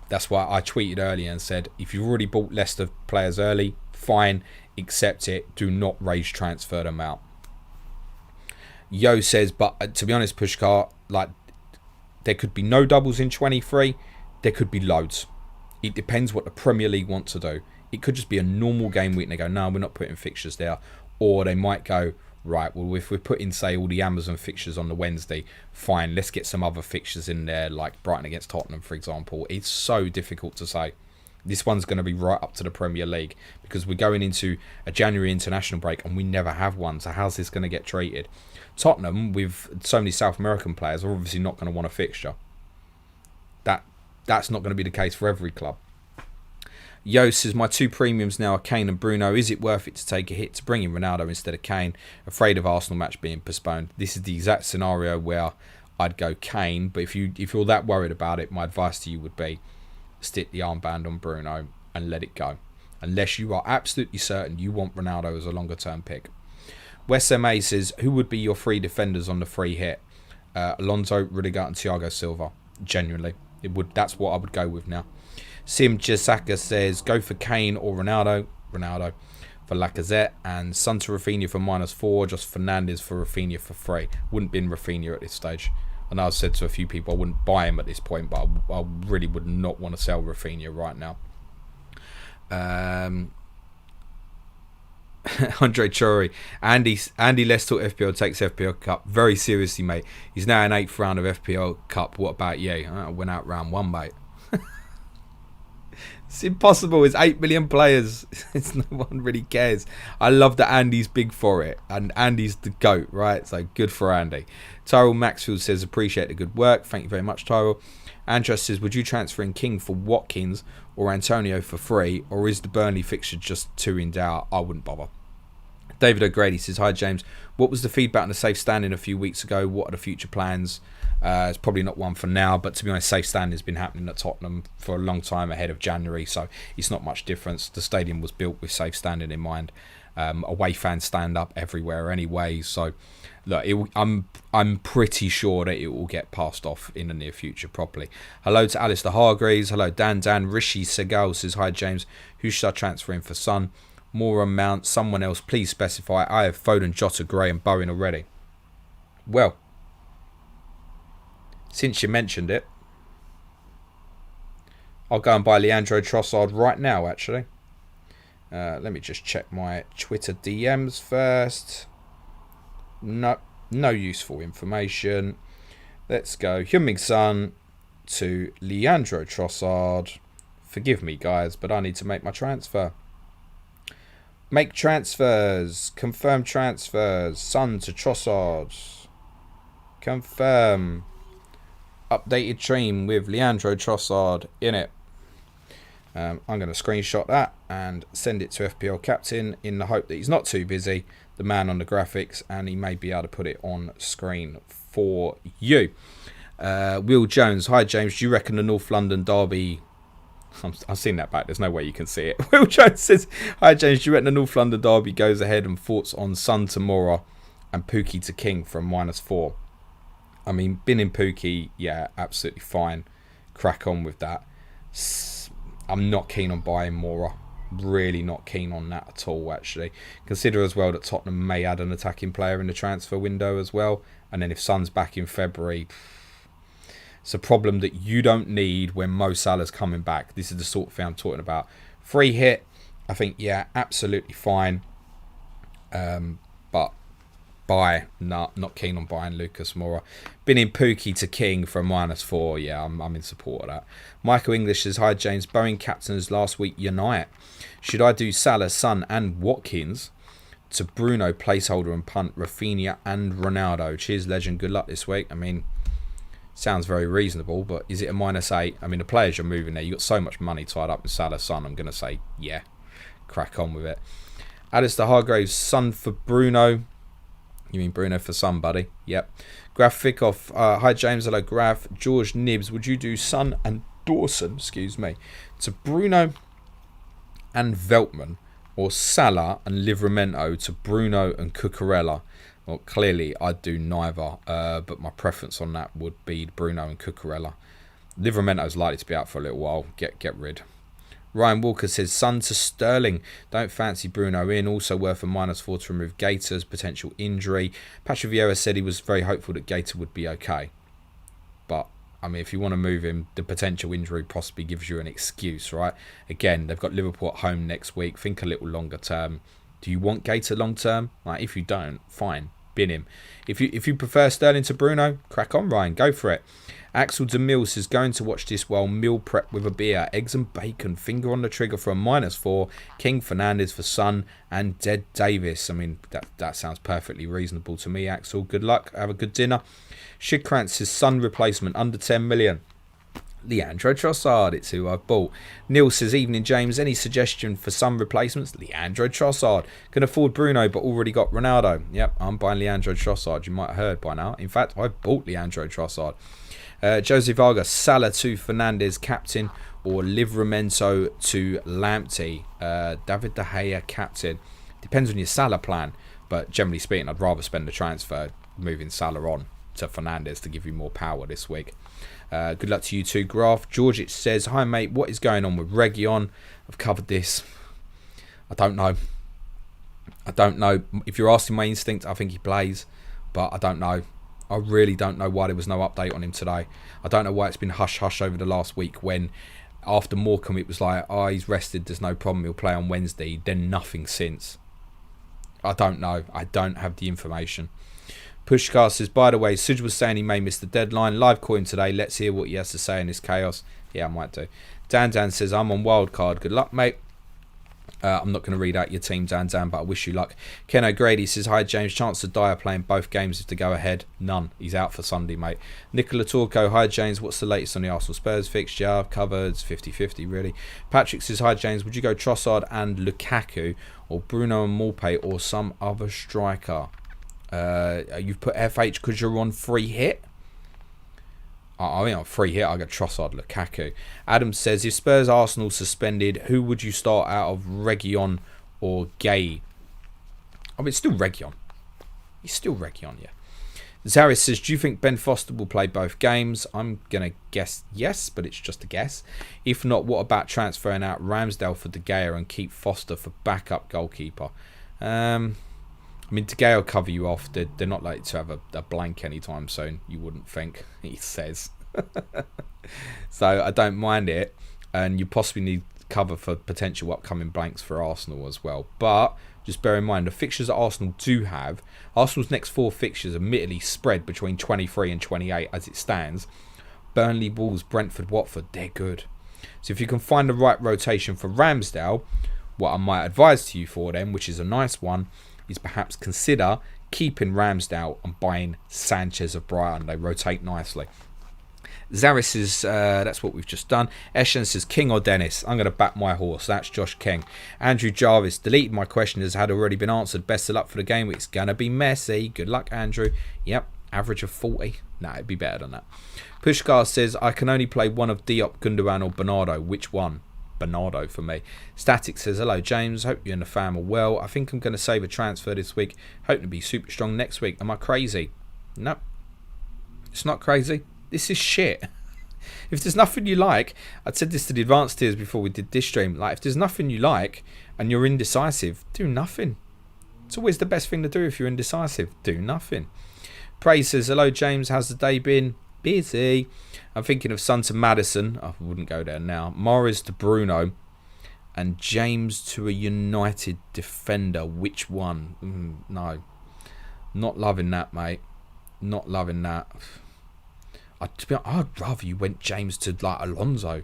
that's why I tweeted earlier and said, if you've already bought Leicester players early, fine, accept it. Do not raise transfer them out. Yo says, but to be honest, Pushkar, like, there could be no doubles in 23. There could be loads. It depends what the Premier League want to do. It could just be a normal game week and they go, no, we're not putting fixtures there. Or they might go, right, well, if we're putting, say, all the Amazon fixtures on the Wednesday, fine, let's get some other fixtures in there, like Brighton against Tottenham, for example. It's so difficult to say. This one's going to be right up to the Premier League because we're going into a January international break and we never have one. So how's this going to get treated? Tottenham, with so many South American players, are obviously not going to want a fixture. That's not going to be the case for every club. Yo says, my 2 premiums now are Kane and Bruno. Is it worth it to take a hit to bring in Ronaldo instead of Kane? Afraid of Arsenal match being postponed. This is the exact scenario where I'd go Kane. But if you're that worried about it, my advice to you would be stick the armband on Bruno and let it go. Unless you are absolutely certain you want Ronaldo as a longer term pick. West MA says, who would be your 3 defenders on the free hit? Alonso, Rudiger and Thiago Silva. Genuinely. That's what I would go with now. Sim Chisaka says, go for Kane or Ronaldo. Ronaldo for Lacazette. And Son to Rafinha for -4. Just Fernandes for Rafinha for 3. Wouldn't bin Rafinha at this stage. I know I've said to a few people I wouldn't buy him at this point, but I really would not want to sell Rafinha right now. Andre Traore. Andy Lester FPL takes FPL Cup very seriously, mate. He's now in 8th round of FPL Cup. What about you? I went out round 1, mate. It's impossible. It's 8 million players. It's no one really cares. I love that Andy's big for it. And Andy's the GOAT, right? So good for Andy. Tyrell Maxfield says, appreciate the good work. Thank you very much, Tyrell. Andrew says, would you transfer in King for Watkins or Antonio for free? Or is the Burnley fixture just too in doubt? I wouldn't bother. David O'Grady says, hi James. What was the feedback on the safe standing a few weeks ago? What are the future plans? It's probably not one for now, but to be honest, safe standing has been happening at Tottenham for a long time ahead of January, so it's not much difference. The stadium was built with safe standing in mind. Away fans stand up everywhere anyway, so look, I'm pretty sure that it will get passed off in the near future properly. Hello to Alistair Hargreaves. Hello Dan. Rishi Segal says, hi James. Who should I transfer in for Son? More amount, someone else, please specify. I have Foden, Jota, Gray and Bowen already. Well, since you mentioned it, I'll go and buy Leandro Trossard right now, actually. Let me just check my Twitter DMs first. No useful information. Let's go. Heung-min Son to Leandro Trossard. Forgive me, guys, but I need to make my transfer. Make transfers. Confirm transfers. Son to Trossard. Confirm. Updated team with Leandro Trossard in it. I'm going to screenshot that and send it to FPL Captain in the hope that he's not too busy, the man on the graphics, and he may be able to put it on screen for you. Will Jones. Hi, James. Do you reckon the North London derby... I've seen that back. There's no way you can see it. Will Jones says, hi, James. Do you reckon the North London derby goes ahead, and thoughts on Son to Mora and Pookie to King from -4? I mean, bin in Pookie, yeah, absolutely fine. Crack on with that. I'm not keen on buying Mora. Really not keen on that at all, actually. Consider as well that Tottenham may add an attacking player in the transfer window as well. And then if Son's back in February... It's a problem that you don't need when Mo Salah's coming back. This is the sort of thing I'm talking about. Free hit, I think, yeah, absolutely fine. But buy, no, not keen on buying Lucas Moura. Been in Pookie to King from -4. Yeah, I'm in support of that. Michael English says, hi, James. Boeing captains last week unite. Should I do Salah, Son and Watkins to Bruno, placeholder and punt, Rafinha and Ronaldo? Cheers, legend. Good luck this week. I mean... Sounds very reasonable, but is it a -8? I mean, the players you're moving there, you've got so much money tied up with Salah, Son. I'm going to say, yeah, crack on with it. Alistair Hargraves, Son for Bruno. You mean Bruno for Son, buddy? Yep. Graf Fickoff, hi, James. Hello, Graf. George Nibbs, would you do Son and Dawson, excuse me, to Bruno and Veltman, or Salah and Livramento to Bruno and Cucurella? Well, clearly I'd do neither, but my preference on that would be Bruno and Cucurella. Livramento's likely to be out for a little while. Get rid. Ryan Walker says, Son to Sterling. Don't fancy Bruno in. Also worth a -4 to remove Gator's potential injury. Patrick Vieira said he was very hopeful that Gator would be okay. But, I mean, if you want to move him, the potential injury possibly gives you an excuse, right? Again, they've got Liverpool at home next week. Think a little longer term. Do you want Gator long term? Like, if you don't, fine. Bin him. If you prefer Sterling to Bruno, crack on, Ryan. Go for it. Axel DeMille says, going to watch this while meal prep with a beer, eggs and bacon, finger on the trigger for a -4, King Fernandez for Son, and Dead Davis. I mean, that sounds perfectly reasonable to me, Axel. Good luck. Have a good dinner. Shidkrantz says, Son replacement under 10 million. Leandro Trossard, it's who I've bought. Neil says, evening, James. Any suggestion for some replacements? Leandro Trossard. Can afford Bruno, but already got Ronaldo. Yep, I'm buying Leandro Trossard. You might have heard by now. In fact, I've bought Leandro Trossard. Jose Vargas, Salah to Fernandez, captain, or Livramento to Lamptey. David De Gea, captain. Depends on your Salah plan, but generally speaking, I'd rather spend the transfer moving Salah on to Fernandez to give you more power this week. Good luck to you too, Graf. George says, hi, mate. What is going on with Region? I've covered this. I don't know. If you're asking my instinct, I think he plays, but I don't know. I really don't know why there was no update on him today. I don't know why it's been hush-hush over the last week when after Morecambe it was like, oh, he's rested, there's no problem, he'll play on Wednesday. Then nothing since. I don't know. I don't have the information. Pushkar says, by the way, Suj was saying he may miss the deadline. Live call him today. Let's hear what he has to say in this chaos. Yeah, I might do. Dan says, I'm on wildcard. Good luck, mate. I'm not going to read out your team, Dan, but I wish you luck. Ken O'Grady says, hi, James. Chance of Dyer playing both games if to go ahead? None. He's out for Sunday, mate. Nicola Torco, hi, James. What's the latest on the Arsenal Spurs fixture? Covered. 50-50, really. Patrick says, hi, James. Would you go Trossard and Lukaku, or Bruno and Morpay, or some other striker? You've put FH because you're on free hit. I mean, on free hit, I got Trossard, Lukaku. Adam says, if Spurs Arsenal suspended, who would you start out of, Region or Gay? I mean, it's still Region. He's still Region, yeah. Zaris says, do you think Ben Foster will play both games? I'm going to guess yes, but it's just a guess. If not, what about transferring out Ramsdale for De Gea and keep Foster for backup goalkeeper? I mean, De Gea will cover you off. They're not likely to have a blank anytime soon, you wouldn't think, he says. So I don't mind it. And you possibly need cover for potential upcoming blanks for Arsenal as well. But just bear in mind, the fixtures that Arsenal do have, Arsenal's next 4 fixtures admittedly spread between 23 and 28 as it stands. Burnley, Wolves, Brentford, Watford, they're good. So if you can find the right rotation for Ramsdale, what I might advise to you for them, which is a nice one, is perhaps consider keeping Ramsdale and buying Sanchez of Brighton. They rotate nicely. Zaris says, that's what we've just done. Eshen says, King or Dennis? I'm going to back my horse. That's Josh King. Andrew Jarvis, deleted my question as had already been answered. Best of luck for the game week. It's going to be messy. Good luck, Andrew. Yep, average of 40. No, it'd be better than that. Pushkar says, I can only play one of Diop, Gundogan or Bernardo. Which one? Bernardo for me. Static says, hello James, hope you and the fam are well. I think I'm going to save a transfer this week, hoping to be super strong next week. Am I crazy? No, it's not crazy. This is shit. If there's nothing you like, I said this to the advanced tiers before we did this stream, like if there's nothing you like and you're indecisive, do nothing. It's always the best thing to do if you're indecisive. Do nothing. Praise says, hello James, how's the day been? Busy. I'm thinking of Son to Maddison. I wouldn't go there now. Morris to Bruno. And James to a United defender. Which one? No. Not loving that, mate. Not loving that. I'd rather you went James to like Alonso.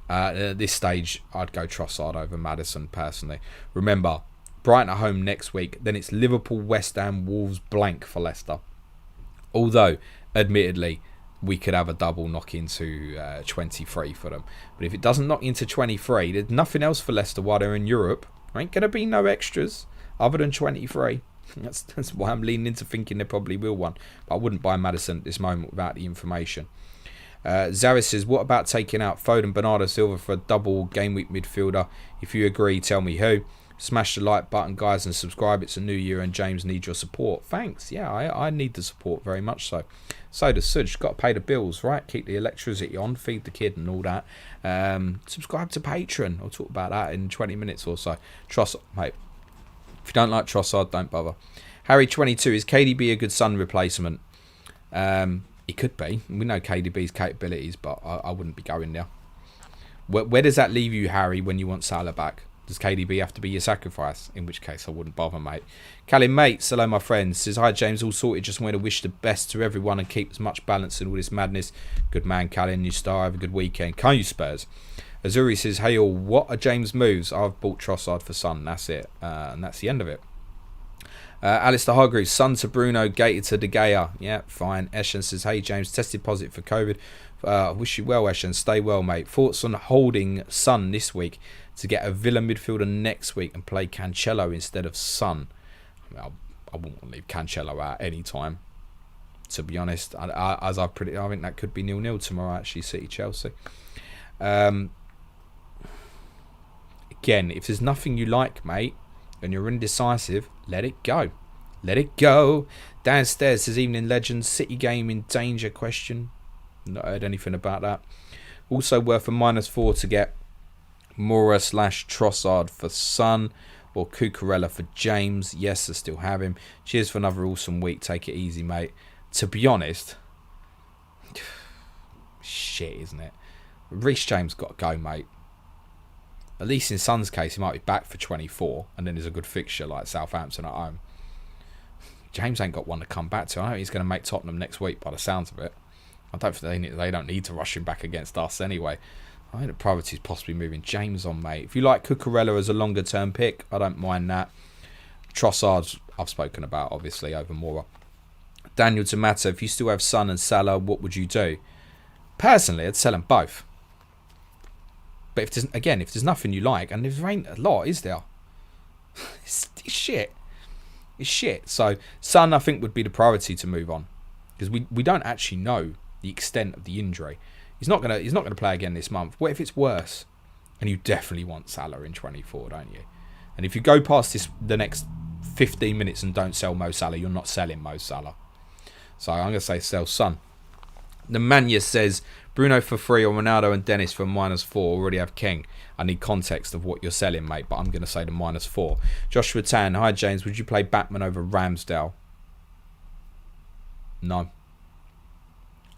At this stage, I'd go Trossard over Maddison personally. Remember, Brighton at home next week. Then it's Liverpool, West Ham, Wolves, blank for Leicester. Although, admittedly, we could have a double knock into 23 for them. But if it doesn't knock into 23, there's nothing else for Leicester while they're in Europe. There ain't going to be no extras other than 23. That's why I'm leaning into thinking they probably will one. But I wouldn't buy Maddison at this moment without the information. Zaris says, what about taking out Foden, Bernardo Silva for a double game week midfielder? If you agree, tell me who. Smash the like button, guys, and subscribe. It's a new year and James needs your support. Thanks. Yeah, I need the support very much so. So does Suj. Got to pay the bills, right? Keep the electricity on, feed the kid and all that. Subscribe to Patreon. I'll talk about that in 20 minutes or so. Trossard, mate. If you don't like Trossard, don't bother. Harry22, is KDB a good Son replacement? He could be. We know KDB's capabilities, but I wouldn't be going there. Where does that leave you, Harry, when you want Salah back? Does KDB have to be your sacrifice? In which case, I wouldn't bother, mate. Callum Mates, hello, my friends. Says, hi, James, all sorted. Just want to wish the best to everyone and keep as much balance in all this madness. Good man, Callum. You star. Have a good weekend. Can you, Spurs? Azuri says, hey, all, what are James' moves? I've bought Trossard for Son. That's it. And that's the end of it. Alistair Hargreaves, Son to Bruno, Gated to De Gea. Yeah, fine. Eshen says, hey, James, tested positive for COVID. Wish you well, Eshen. Stay well, mate. Thoughts on holding Son this week to get a Villa midfielder next week and play Cancelo instead of Son? I wouldn't want to leave Cancelo out any time, to be honest. As I predict, I think that could be 0-0 tomorrow, actually, City-Chelsea. Again, if there's nothing you like, mate, and you're indecisive, let it go. Let it go. Downstairs says, evening legends, City game in danger, question. Not heard anything about that. Also worth a -4 to get Mora / Trossard for Son or Cucurella for James. Yes, I still have him. Cheers for another awesome week. Take it easy, mate. To be honest, shit, isn't it? Reece James got to go, mate. At least in Son's case, he might be back for 24, and then there's a good fixture like Southampton at home. James ain't got one to come back to. I know he's going to make Tottenham next week by the sounds of it. I don't think they don't need to rush him back against us anyway. I think the priority is possibly moving James on, mate. If you like Cucurella as a longer term pick, I don't mind that. Trossard, I've spoken about, obviously, over Mora. Daniel Tomato, if you still have Son and Salah, what would you do? Personally, I'd sell them both. But if there's nothing you like, and there ain't a lot, is there? It's shit. It's shit. So Son, I think, would be the priority to move on, because we don't actually know the extent of the injury. He's not gonna play again this month. What if it's worse? And you definitely want Salah in 24, don't you? And if you go past the next 15 minutes and don't sell Mo Salah, you're not selling Mo Salah. So I'm gonna say sell Son. Nemanja says, Bruno for free or Ronaldo and Dennis for -4. Already have King. I need context of what you're selling, mate, but I'm going to say the -4. Joshua Tan, hi James, would you play Batman over Ramsdale? No.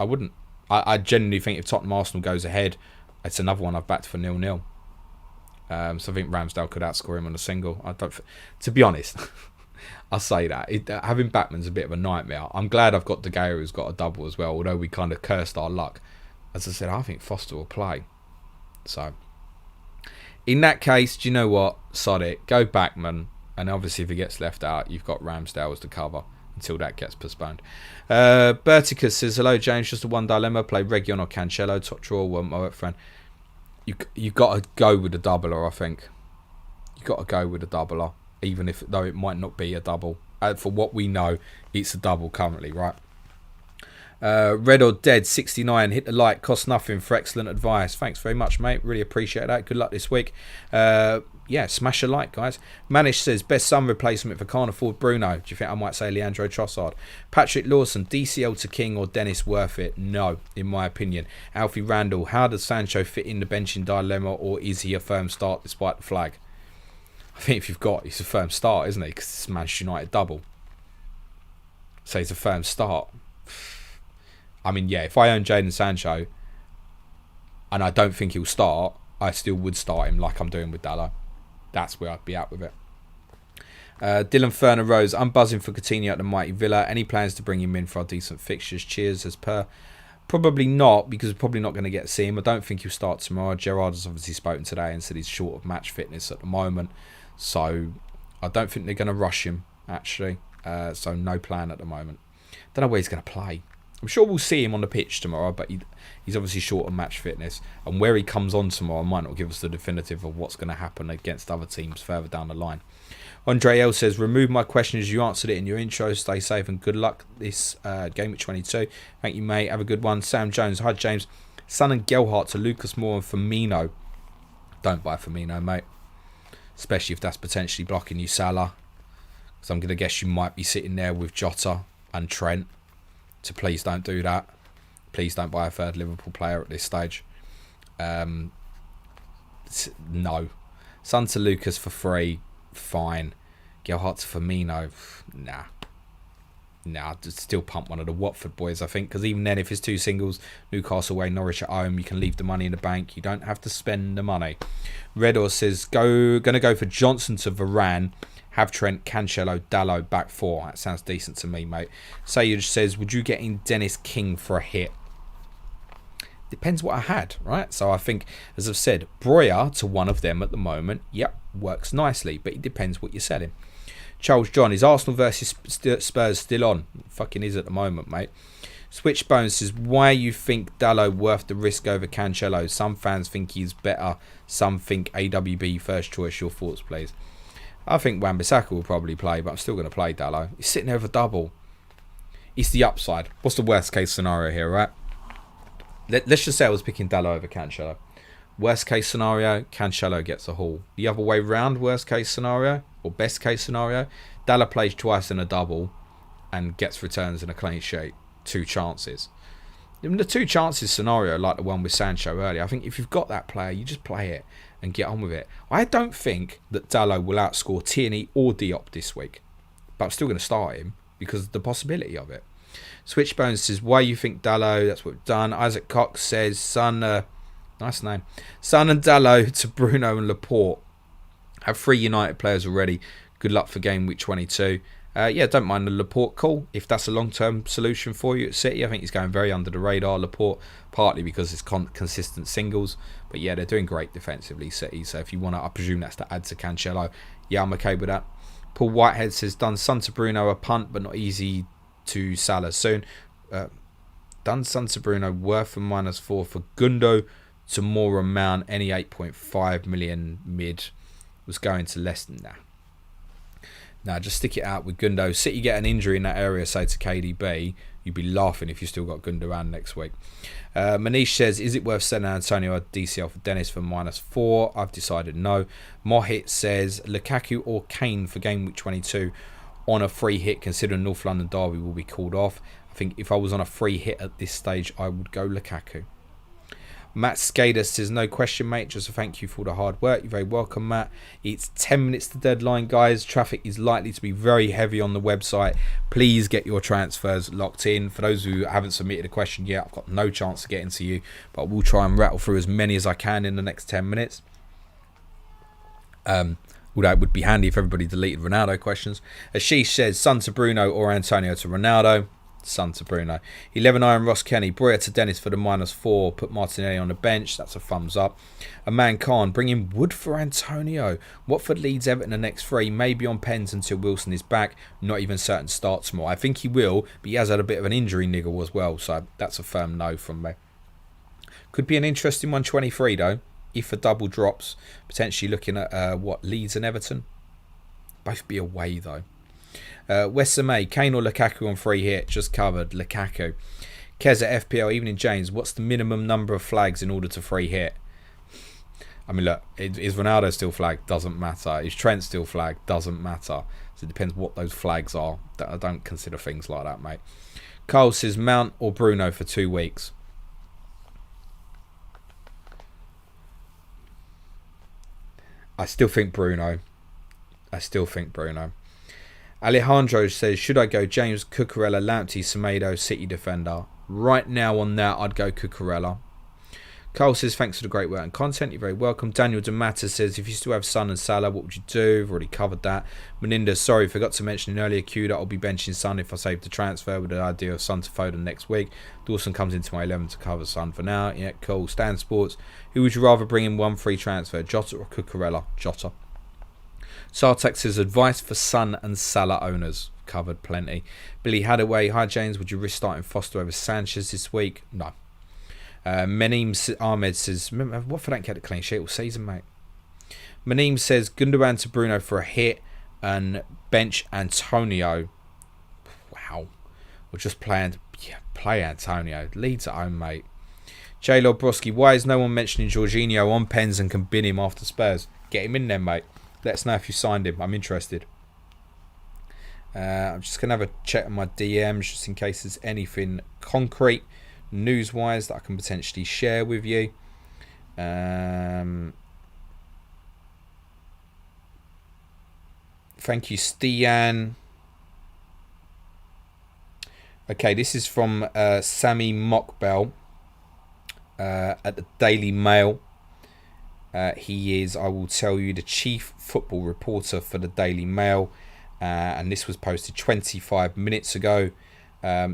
I wouldn't. I genuinely think if Tottenham Arsenal goes ahead, it's another one I've backed for 0-0. So I think Ramsdale could outscore him on a single. To be honest, I say that. Having Backman's a bit of a nightmare. I'm glad I've got De Gea who's got a double as well, although we kind of cursed our luck. As I said, I think Foster will play. So, in that case, do you know what? Sod it. Go Backman. And obviously, if he gets left out, you've got Ramsdale as the cover until that gets postponed. Berticus says, hello, James. Just a one dilemma. Play Region or Cancelo. Top draw. My friend. You got to go with a doubler, I think. You got to go with a doubler, even if though it might not be a double. For what we know, it's a double currently, right? Red or Dead 69, hit the like, cost nothing for excellent advice. Thanks very much, mate. Really appreciate that. Good luck this week. Yeah, smash a like, guys. Manish says, best Sun replacement if I can't afford Bruno. Do you think I might say Leandro Trossard? Patrick Lawson, DCL to King or Dennis worth it? No, in my opinion. Alfie Randall, how does Sancho fit in the benching dilemma, or is he a firm start despite the flag? I think if you've got, he's a firm start, isn't he? Because it's Manchester United double. So he's a firm start. I mean, yeah, if I own Jadon Sancho and I don't think he'll start, I still would start him like I'm doing with Dallo. That's where I'd be at with it. Dylan Ferner Rose, I'm buzzing for Coutinho at the mighty Villa. Any plans to bring him in for our decent fixtures? Cheers, as per. Probably not, because we're probably not going to get to see him. I don't think he'll start tomorrow. Gerrard has obviously spoken today and said he's short of match fitness at the moment. So I don't think they're going to rush him, actually. So no plan at the moment. Don't know where he's going to play. I'm sure we'll see him on the pitch tomorrow, but he's obviously short of match fitness. And where he comes on tomorrow might not give us the definitive of what's going to happen against other teams further down the line. Andre L says, remove my questions. You answered it in your intro. Stay safe and good luck this Gameweek22. Thank you, mate. Have a good one. Sam Jones. Hi, James. Son and Gelhardt to Lucas Moore and Firmino. Don't buy Firmino, mate. Especially if that's potentially blocking you, Salah. Because I'm going to guess you might be sitting there with Jota and Trent. So please don't do that. Please don't buy a third Liverpool player at this stage. No. Son to Lucas for free. Fine. Gelhardt to Firmino. Nah. Just still pump one of the Watford boys, I think. Because even then, if it's two singles, Newcastle away, Norwich at home, you can leave the money in the bank. You don't have to spend the money. Redor says, gonna go for Johnson to Varane. Have Trent, Cancelo, Dallo, back four. That sounds decent to me, mate. Sayed says, would you get in Dennis King for a hit? Depends what I had, right? So I think, as I've said, Breuer to one of them at the moment, yep, works nicely. But it depends what you're selling. Charles John, is Arsenal versus Spurs still on? Fucking is at the moment, mate. Switchbone says, why you think Dallo worth the risk over Cancelo? Some fans think he's better. Some think AWB first choice. Your thoughts, please. I think Wan-Bissaka will probably play, but I'm still going to play Dallo. He's sitting there with a double. It's the upside. What's the worst case scenario here, right? Let's just say I was picking Dallo over Cancelo. Worst case scenario, Cancelo gets a haul. The other way round, worst case scenario, or best case scenario, Dallo plays twice in a double and gets returns in a clean sheet. 2 chances. In the 2 chances scenario, like the one with Sancho earlier, I think if you've got that player, you just play it and get on with it. I don't think that Dallo will outscore Tierney or Diop this week, but I'm still going to start him because of the possibility of it. Switchbone says, why you think Dallo? That's what we've done. Isaac Cox says, Son, nice name. Son and Dallo to Bruno and Laporte. Have 3 United players already. Good luck for game week 22. Yeah, don't mind the Laporte call. If that's a long-term solution for you at City, I think he's going very under the radar, Laporte, partly because it's consistent singles. But yeah, they're doing great defensively, City. So if you want to, I presume that's to add to Cancelo. Yeah, I'm okay with that. Paul Whitehead says, done Son to Bruno a punt, but not easy to Salah soon. Done Son to Bruno, worth a -4 for Gundo to Moore and Mount. Any 8.5 million mid was going to less than that. Now, just stick it out with Gundo. City get an injury in that area, say to KDB, you'd be laughing if you still got Gundogan next week. Manish says, is it worth selling Antonio at DCL for Dennis for -4? I've decided no. Mohit says, Lukaku or Kane for game week 22 on a free hit, considering North London derby will be called off. I think if I was on a free hit at this stage, I would go Lukaku. Matt Skader says, no question, mate. Just a thank you for all the hard work. You're very welcome, Matt. It's 10 minutes to deadline, guys. Traffic is likely to be very heavy on the website. Please get your transfers locked in. For those who haven't submitted a question yet, I've got no chance to get into you, but we'll try and rattle through as many as I can in the next 10 minutes. Although it would be handy if everybody deleted Ronaldo questions. Ashish says, Son to Bruno or Antonio to Ronaldo. Son to Bruno. 11 Iron Ross Kenny. Breuer to Dennis for the -4. Put Martinelli on the bench. That's a thumbs up. A man Khan. Bring in Wood for Antonio. Watford leads Everton the next 3. Maybe on pens until Wilson is back. Not even certain start tomorrow. I think he will, but he has had a bit of an injury niggle as well. So that's a firm no from me. Could be an interesting 123 though. If a double drops. Potentially looking at Leeds and Everton. Both be away though. West May, Kane or Lukaku on free hit, just covered. Lukaku. Kez at FPL, Evening James, what's the minimum number of flags in order to free hit? I mean, look, is Ronaldo still flagged? Doesn't matter. Is Trent still flagged? Doesn't matter. So it depends what those flags are. I don't consider things like that, mate. Carl says Mount or Bruno for 2 weeks. I still think Bruno. Alejandro says, should I go James, Cucurella, Lamptey, Semedo, City defender? Right now on that, I'd go Cucurella. Carl says, thanks for the great work and content. You're very welcome. Daniel D'Amata says, if you still have Son and Salah, what would you do? We've already covered that. Meninda, sorry, forgot to mention in earlier queue that I'll be benching Son if I save the transfer with the idea of Son to Foden next week. Dawson comes into my 11 to cover Son for now. Yeah, cool. Stan Sports. Who would you rather bring in one free transfer? Jota or Cucurella? Jota. Sartek says, advice for Son and Salah owners. Covered plenty. Billy Hadaway, hi James, would you risk starting Foster over Sanchez this week? No. Meneem Ahmed says, what if I don't get a clean sheet all season, mate? Meneem says, Gundogan to Bruno for a hit and bench Antonio. Wow. We're just playing. Yeah, play Antonio. Leeds at home, mate. J. Lord Broski, why is no one mentioning Jorginho on pens and can bin him after Spurs? Get him in there, mate. Let us know if you signed him. I'm interested. I'm just going to have a check on my DMs just in case there's anything concrete, news-wise, that I can potentially share with you. Thank you, Stian. Okay, this is from Sammy Mockbell at the Daily Mail. He is, I will tell you, the chief football reporter for the Daily Mail. And this was posted 25 minutes ago,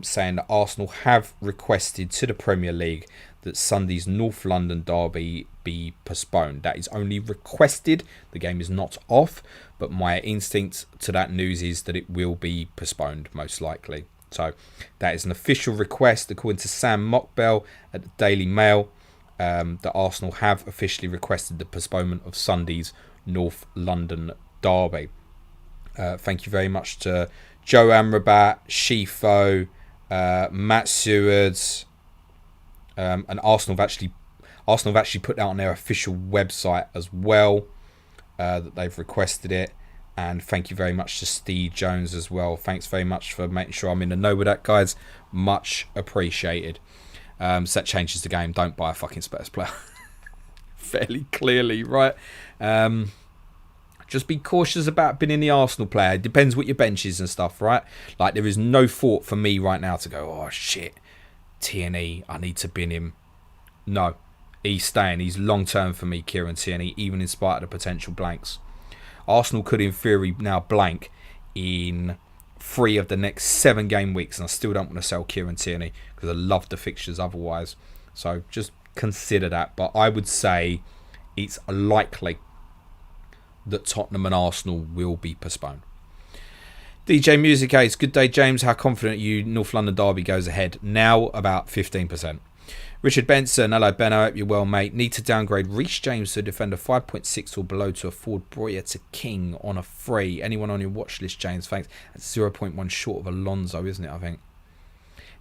saying that Arsenal have requested to the Premier League that Sunday's North London derby be postponed. That is only requested. The game is not off. But my instinct to that news is that it will be postponed, most likely. So that is an official request, according to Sam Mockbell at the Daily Mail. That Arsenal have officially requested the postponement of Sunday's North London derby. Thank you very much to Joe Amrabat, Shifo, Matt Seward, and Arsenal have actually put that on their official website as well, that they've requested it. And thank you very much to Steve Jones as well. Thanks very much for making sure I'm in the know with that, guys. Much appreciated. So that changes the game. Don't buy a fucking Spurs player. Fairly clearly, right? Just be cautious about being the Arsenal player. It depends what your bench is and stuff, right? Like, there is no thought for me right now to go, oh shit, Tierney, I need to bin him. No, he's staying. He's long term for me, Kieran Tierney, even in spite of the potential blanks. Arsenal could, in theory, now blank in 3 of the next 7 game weeks, and I still don't want to sell Kieran Tierney because I love the fixtures otherwise. So just consider that. But I would say it's likely that Tottenham and Arsenal will be postponed. DJ Music Ace, good day, James. How confident are you North London derby goes ahead? Now about 15%. Richard Benson, hello Ben, I hope you're well, mate. Need to downgrade Reece James to a defender 5.6 or below to afford Breuer to King on a free. Anyone on your watch list, James? Thanks. That's 0.1 short of Alonso, isn't it, I think?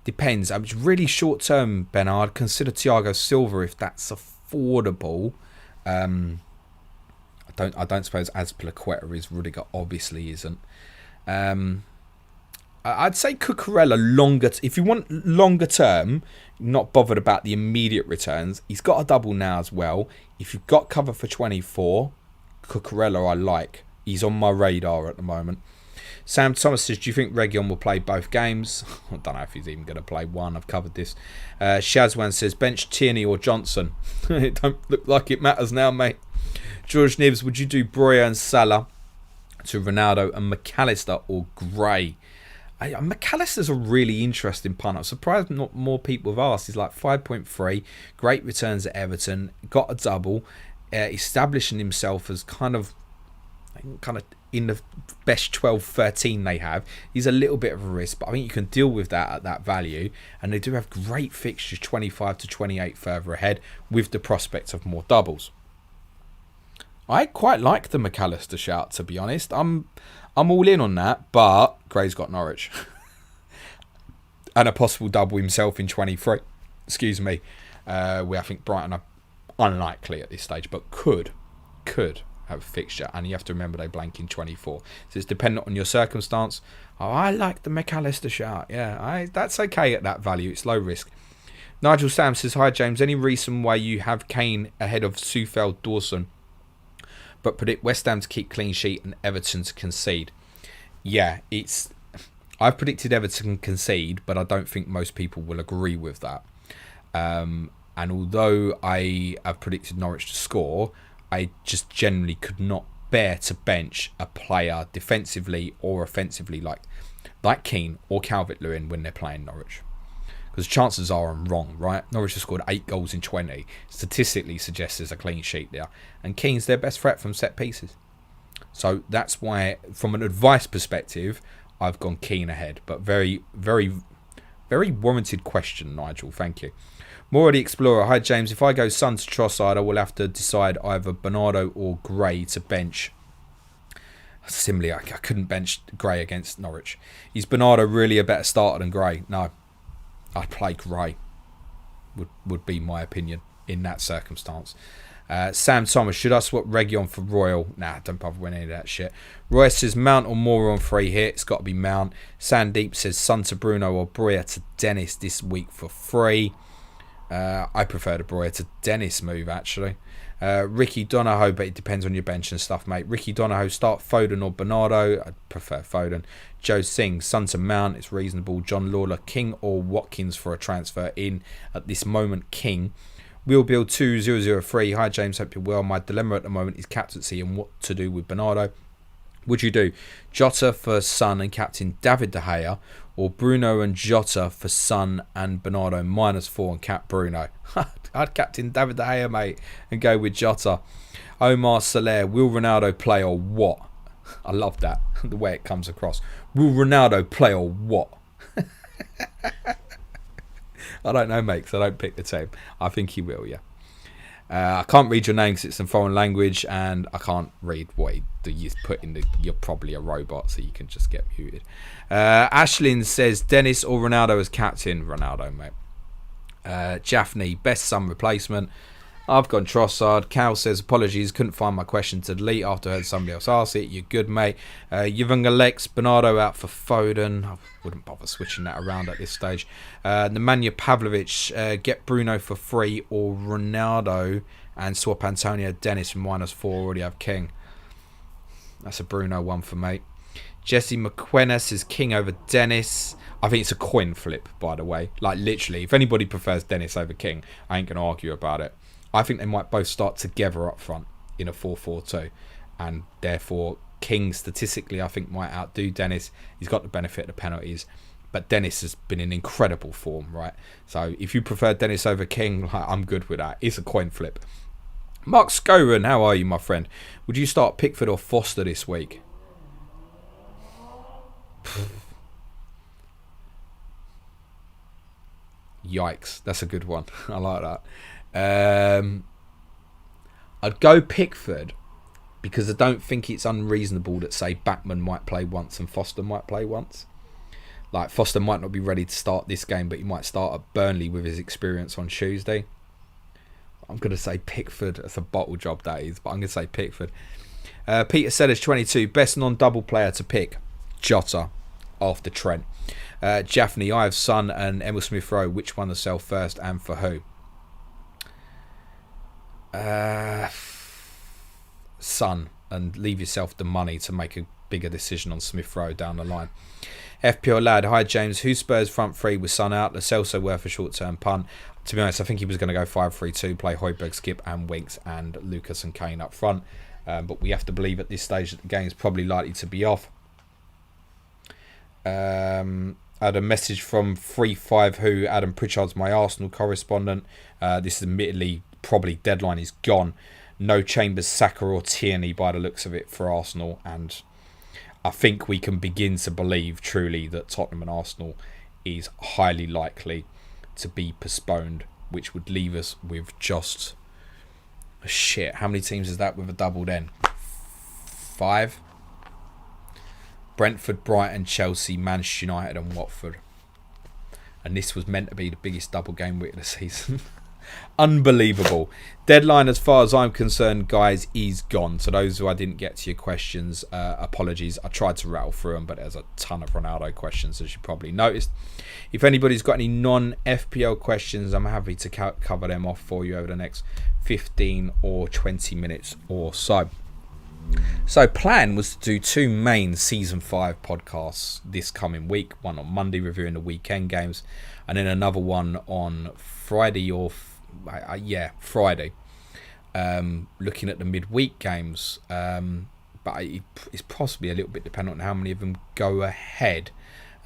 Depends. It's really short term, Ben. I'd consider Thiago Silva if that's affordable. I don't suppose Azpilicueta is. Rudiger obviously isn't. I'd say Cucurella longer. If you want longer term, not bothered about the immediate returns. He's got a double now as well. If you've got cover for 24, Cucurella I like. He's on my radar at the moment. Sam Thomas says, do you think Reguilon will play both games? I don't know if he's even going to play one. I've covered this. Shazwan says, bench Tierney or Johnson? It don't look like it matters now, mate. George Nibs, would you do Breuer and Salah to Ronaldo and McAllister or Gray? McAllister's a really interesting punt. I'm surprised not more people have asked. He's like 5.3, great returns at Everton, got a double, establishing himself as kind of in the best 12-13 they have. He's a little bit of a risk, but I think you can deal with that at that value. And they do have great fixtures, 25 to 28 further ahead, with the prospect of more doubles. I quite like the McAllister shout, to be honest. I'm all in on that, but Gray's got Norwich. And a possible double himself in 23. Excuse me. Where I think Brighton are unlikely at this stage, but could have a fixture. And you have to remember they blank in 24. So it's dependent on your circumstance. Oh, I like the McAllister shout. Yeah, that's okay at that value. It's low risk. Nigel Sam says, hi James, any reason why you have Kane ahead of Sufel Dawson, but predict West Ham to keep clean sheet and Everton to concede? Yeah, I've predicted Everton concede, but I don't think most people will agree with that. And although I have predicted Norwich to score, I just generally could not bear to bench a player defensively or offensively like Keane or Calvert-Lewin when they're playing Norwich. Because chances are I'm wrong, right? Norwich have scored 8 goals in 20. Statistically suggests there's a clean sheet there. And Keane's their best threat from set pieces. So that's why, from an advice perspective, I've gone Keane ahead. But very, very, very warranted question, Nigel. Thank you. More of the Explorer. Hi, James. If I go Son to Trossard, I will have to decide either Bernardo or Gray to bench. Similarly, I couldn't bench Gray against Norwich. Is Bernardo really a better starter than Gray? No. I'd play Gray, would be my opinion in that circumstance. Sam Thomas, should I swap Region for Royal? Nah, don't bother with any of that shit. Roy says Mount or Moore on free hit. It's got to be Mount. Sandeep says Son to Bruno or Breuer to Dennis this week for free. I prefer the Breuer to Dennis move, actually. Ricky Donahoe, but it depends on your bench and stuff, mate. Ricky Donahoe, start Foden or Bernardo. I'd prefer Foden. Joe Singh, Son to Mount, it's reasonable. John Lawler, King or Watkins for a transfer in at this moment, King. Wheel Bill 2003, hi James, hope you're well. My dilemma at the moment is captaincy and what to do with Bernardo. Would you do Jota for Son and captain David De Gea, or Bruno and Jota for Son and Bernardo -4 and cap Bruno? I'd captain David De Gea, mate, and go with Jota. Omar Soler, will Ronaldo play or what? I love that, the way it comes across. Will Ronaldo play or what? I don't know, mate, because I don't pick the team. I think he will, yeah. I can't read your name because it's in foreign language, and I can't read what you put in the. You're probably a robot, so you can just get muted. Ashlyn says Dennis or Ronaldo as captain. Ronaldo, mate. Jaffney, best Son replacement. I've gone Trossard. Cal says apologies, couldn't find my question to delete after I heard somebody else ask it. You're good, mate. Alex, Bernardo out for Foden. I wouldn't bother switching that around at this stage. Nemanja Pavlovic, get Bruno for free or Ronaldo and swap Antonio Dennis for -4. Already have King. That's a Bruno one for mate. Jesse McQuenna says King over Dennis. I think it's a coin flip, by the way. Like, literally, if anybody prefers Dennis over King, I ain't going to argue about it. I think they might both start together up front in a 4-4-2. And therefore, King, statistically, I think might outdo Dennis. He's got the benefit of the penalties. But Dennis has been in incredible form, right? So if you prefer Dennis over King, I'm good with that. It's a coin flip. Mark Scoren, how are you, my friend? Would you start Pickford or Foster this week? Yikes, that's a good one. I like that. I'd go Pickford because I don't think it's unreasonable that, say, Backman might play once and Foster might play once. Like, Foster might not be ready to start this game, but he might start at Burnley with his experience on Tuesday. I'm going to say Pickford. That's a bottle job, that is, but I'm going to say Pickford. Peter Sellers, 22, best non-double player to pick. Jota after Trent. Jaffney, I have Son and Emil Smith-Rowe. Which one to sell first and for who? Son, and leave yourself the money to make a bigger decision on Smith-Rowe down the line. FPL Lad, hi James, who Spurs front three with Son out? Lo Celso worth a short-term punt? To be honest, I think he was going to go 5-3-2, play Højbjerg, Skip and Winks and Lucas and Kane up front. But we have to believe at this stage that the game is probably likely to be off. I had a message from 35 who Adam Pritchard's my Arsenal correspondent. This is admittedly probably deadline is gone. No Chambers, Saka or Tierney by the looks of it for Arsenal. And I think we can begin to believe truly that Tottenham and Arsenal is highly likely to be postponed, which would leave us with just shit. How many teams is that with a double then? 5. Brentford, Brighton, Chelsea, Manchester United and Watford. And this was meant to be the biggest double game week of the season. Unbelievable. Deadline, as far as I'm concerned, guys, is gone. So those who I didn't get to your questions, apologies. I tried to rattle through them, but there's a ton of Ronaldo questions, as you probably noticed. If anybody's got any non-FPL questions, I'm happy to cover them off for you over the next 15 or 20 minutes or so. So plan was to do 2 main Season 5 podcasts this coming week. One on Monday reviewing the weekend games, and then another one on Friday Friday, looking at the midweek games. But it's possibly a little bit dependent on how many of them go ahead.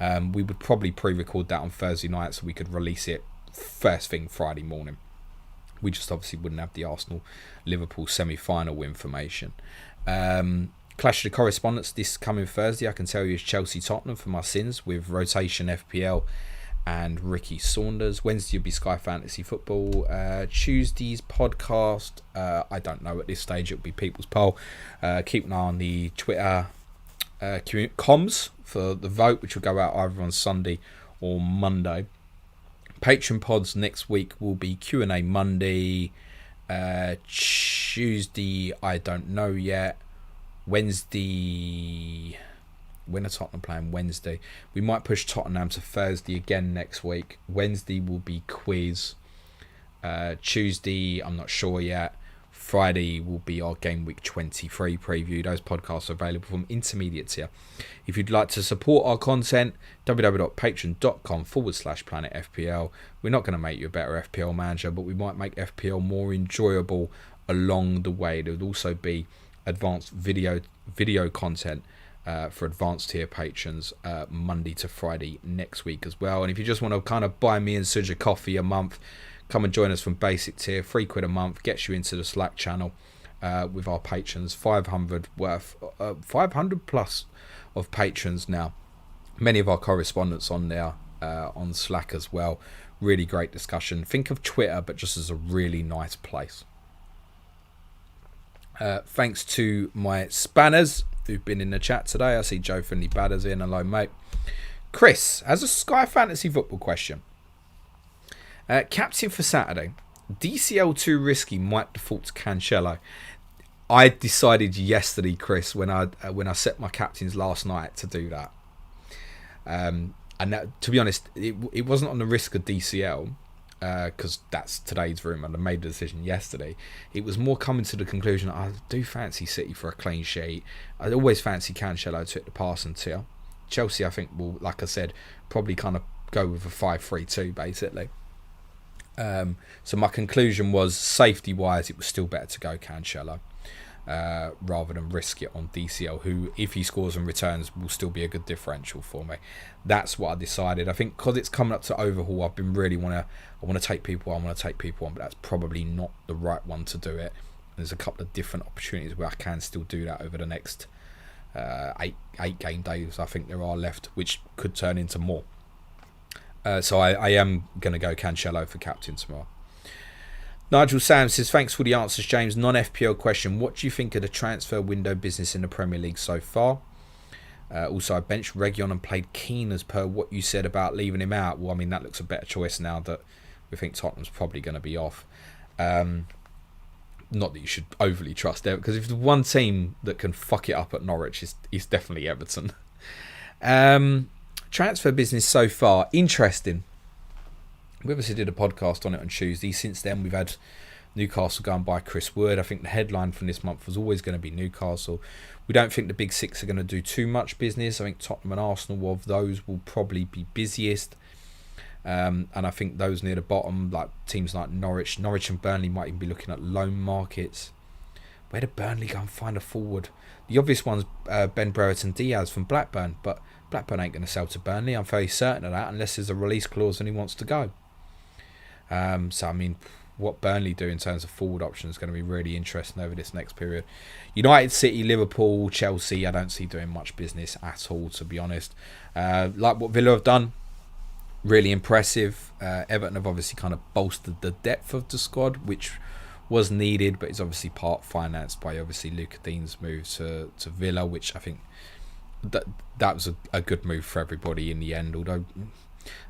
We would probably pre-record that on Thursday night so we could release it first thing Friday morning. We just obviously wouldn't have the Arsenal-Liverpool semi-final information. Clash of the Correspondents this coming Thursday, I can tell you, is Chelsea-Tottenham for my sins with Rotation FPL and Ricky Saunders. Wednesday will be Sky Fantasy Football. Tuesday's podcast, I don't know at this stage. It'll be People's Poll. Keep an eye on the Twitter comms for the vote, which will go out either on Sunday or Monday. Patreon pods next week will be Q&A Monday. Tuesday, I don't know yet. Wednesday, when are Tottenham playing Wednesday? We might push Tottenham to Thursday again next week. Wednesday will be quiz. Tuesday, I'm not sure yet. Friday will be our Gameweek 23 preview. Those podcasts are available from intermediate tier. If you'd like to support our content, www.patreon.com/planetfpl. We're not going to make you a better FPL manager, but we might make FPL more enjoyable along the way. There would also be advanced video content for advanced tier patrons Monday to Friday next week as well. And if you just want to kind of buy me and Suj a coffee a month, come and join us from basic tier. £3 a month gets you into the Slack channel with our patrons. 500 plus of patrons now. Many of our correspondents on there on Slack as well. Really great discussion. Think of Twitter, but just as a really nice place. Thanks to my spanners who've been in the chat today. I see Joe Finley Badders in. Hello, mate. Chris has a Sky Fantasy Football question. Captain for Saturday. DCL too risky, might default to Cancelo. I decided yesterday, Chris, when I set my captains last night to do that. And that, to be honest, it wasn't on the risk of DCL, because that's today's room and I made the decision yesterday. It was more coming to the conclusion I do fancy City for a clean sheet. I always fancy Cancelo to hit the passing tier. Chelsea, I think, will, like I said, probably kind of go with a 5-3-2 basically. So my conclusion was, safety wise, it was still better to go Cancelo rather than risk it on DCL, who, if he scores and returns, will still be a good differential for me. That's what I decided. I think because it's coming up to overhaul, I've been really I want to take people on, but that's probably not the right one to do it. There's a couple of different opportunities where I can still do that over the next 8 game days I think there are left, which could turn into more. So I am going to go Cancelo for captain tomorrow. Nigel Sam says, thanks for the answers, James. Non-FPL question. What do you think of the transfer window business in the Premier League so far? Also, I benched Reguilon and played Keane as per what you said about leaving him out. Well, I mean, that looks a better choice now that we think Tottenham's probably going to be off. Not that you should overly trust Everton, because if there's one team that can fuck it up at Norwich, it's definitely Everton. Transfer business so far, interesting. We obviously did a podcast on it on Tuesday. Since then, we've had Newcastle going by Chris Wood. I think the headline from this month was always going to be Newcastle. We don't think the big six are going to do too much business. I think Tottenham and Arsenal, of those, will probably be busiest. And I think those near the bottom, like teams like Norwich and Burnley, might even be looking at loan markets. Where did Burnley go and find a forward? The obvious one's Ben Brereton Diaz from Blackburn, but Blackburn ain't going to sell to Burnley. I'm fairly certain of that, unless there's a release clause and he wants to go. So, I mean, what Burnley do in terms of forward options is going to be really interesting over this next period. United, City, Liverpool, Chelsea, I don't see doing much business at all, to be honest. Like what Villa have done, really impressive. Everton have obviously kind of bolstered the depth of the squad, which was needed, but it's obviously part financed by obviously Luca Dean's move to Villa, which I think that was a good move for everybody in the end, although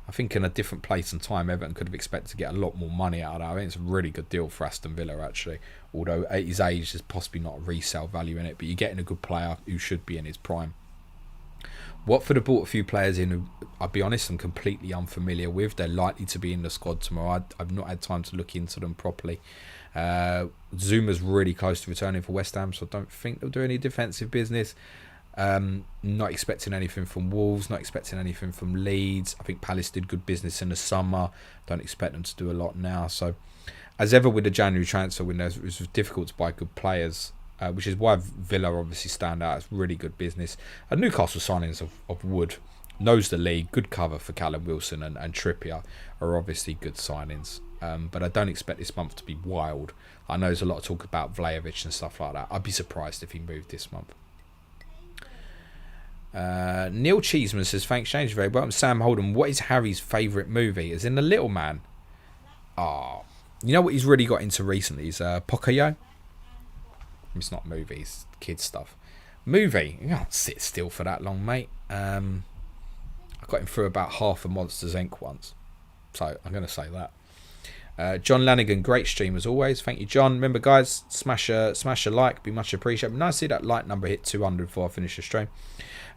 I think in a different place and time Everton could have expected to get a lot more money out of that. I think it's a really good deal for Aston Villa actually, although at his age there's possibly not a resale value in it, but you're getting a good player who should be in his prime. Watford have bought a few players in who, I'll be honest, I'm completely unfamiliar with. They're likely to be in the squad tomorrow. I've not had time to look into them properly. Zuma's really close to returning for West Ham, so I don't think they'll do any defensive business. Not expecting anything from Wolves, not expecting anything from Leeds. I think Palace did good business in the summer. Don't expect them to do a lot now. So, as ever with the January transfer window, it was difficult to buy good players, which is why Villa obviously stand out. It's really good business. And Newcastle signings of Wood, knows the league, good cover for Callum Wilson and Trippier are obviously good signings. But I don't expect this month to be wild. I know there's a lot of talk about Vlahovic and stuff like that. I'd be surprised if he moved this month. Neil Cheeseman says, thanks James, very well. Sam Holden, what is Harry's favourite movie? As in The Little Man. You know what he's really got into recently is Pocoyo. It's not movies, kids stuff. Movie, you can't sit still for that long, mate. I got him through about half of Monsters Inc. once, so I'm going to say that. John Lanigan, great stream as always. Thank you, John. Remember, guys, smash a like, be much appreciated. Nice to see that like number hit 200 before I finish the stream.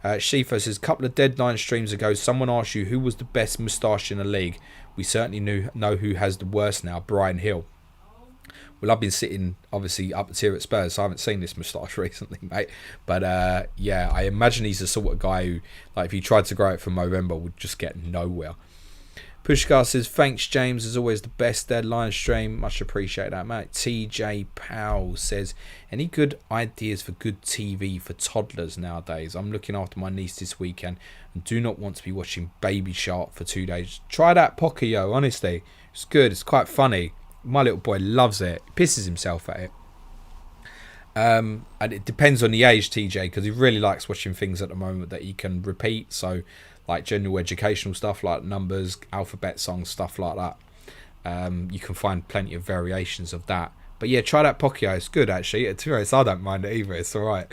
Shifa says, a couple of Deadline streams ago, someone asked you who was the best moustache in the league. We certainly know who has the worst now, Brian Hill. Well, I've been sitting, obviously, up here at Spurs, so I haven't seen this moustache recently, mate. But, yeah, I imagine he's the sort of guy who, like, if he tried to grow it from November, would just get nowhere. Pushkar says, thanks, James. As always, the best Deadline stream. Much appreciate that, mate. TJ Powell says, any good ideas for good TV for toddlers nowadays? I'm looking after my niece this weekend and do not want to be watching Baby Shark for 2 days. Try that Pocoyo, honestly. It's good. It's quite funny. My little boy loves it. He pisses himself at it. And it depends on the age, TJ, because he really likes watching things at the moment that he can repeat. So, like general educational stuff like numbers, alphabet songs, stuff like that. You can find plenty of variations of that. But yeah, try that Pocoyo. It's good, actually. To be honest, I don't mind it either. It's all right.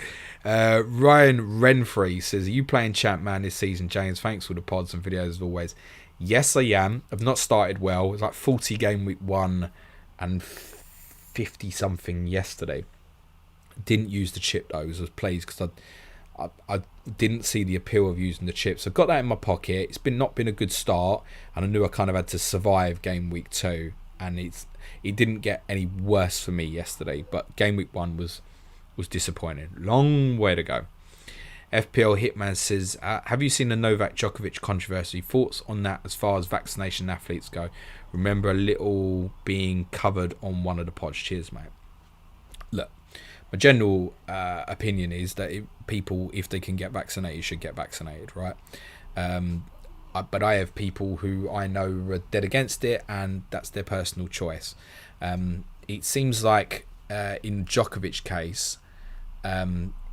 Ryan Renfrey says, are you playing Champ Man this season, James? Thanks for the pods and videos as always. Yes, I am. I've not started well. It's like 40 game week 1 and 50-something yesterday. Didn't use the chip, though. I was pleased because I didn't see the appeal of using the chips. I've got that in my pocket. It's not been a good start, and I knew I kind of had to survive game week 2, and it didn't get any worse for me yesterday. But game week 1 was disappointing. Long way to go. FPL Hitman says, have you seen the Novak Djokovic controversy? Thoughts on that as far as vaccination athletes go? Remember a little being covered on one of the pods. Cheers, mate. Look, my general opinion is that people, if they can get vaccinated, should get vaccinated, right? But I have people who I know are dead against it, and that's their personal choice. It seems like in Djokovic's case,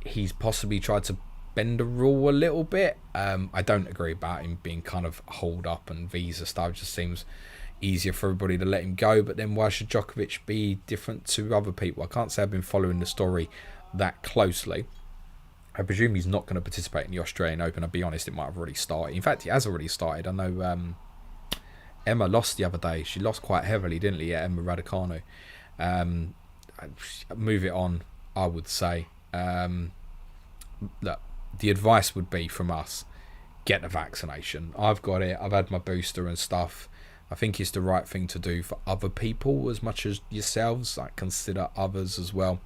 he's possibly tried to bend the rule a little bit. I don't agree about him being kind of holed up and visa stuff. It just seems easier for everybody to let him go, but then why should Djokovic be different to other people? I can't say I've been following the story that closely. I presume he's not going to participate in the Australian Open. I'll be honest, it might have already started. In fact, it has already started. I know Emma lost the other day. She lost quite heavily, didn't she? Yeah, Emma Raducanu. Move it on, I would say. Look, the advice would be from us, get the vaccination. I've got it. I've had my booster and stuff. I think it's the right thing to do for other people as much as yourselves. Like, consider others as well.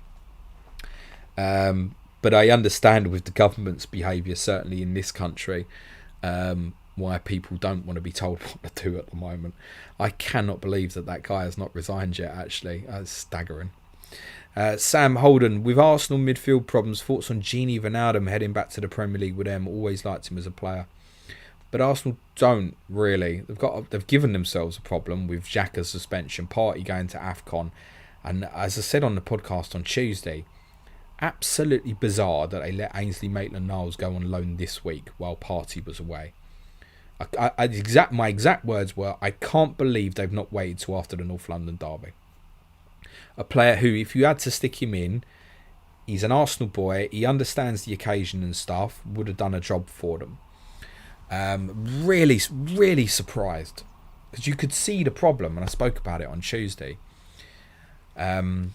But I understand with the government's behaviour, certainly in this country, why people don't want to be told what to do at the moment. I cannot believe that guy has not resigned yet, actually. That's staggering. Sam Holden, with Arsenal midfield problems, thoughts on Gini Wijnaldum heading back to the Premier League with them? Always liked him as a player. But Arsenal don't really. They've given themselves a problem with Xhaka's suspension, Partey going to AFCON. And as I said on the podcast on Tuesday, absolutely bizarre that they let Ainsley Maitland-Niles go on loan this week while Partey was away. My exact words were, I can't believe they've not waited till after the North London derby. A player who, if you had to stick him in, he's an Arsenal boy, he understands the occasion and stuff, would have done a job for them. Really, really surprised. Because you could see the problem, and I spoke about it on Tuesday. So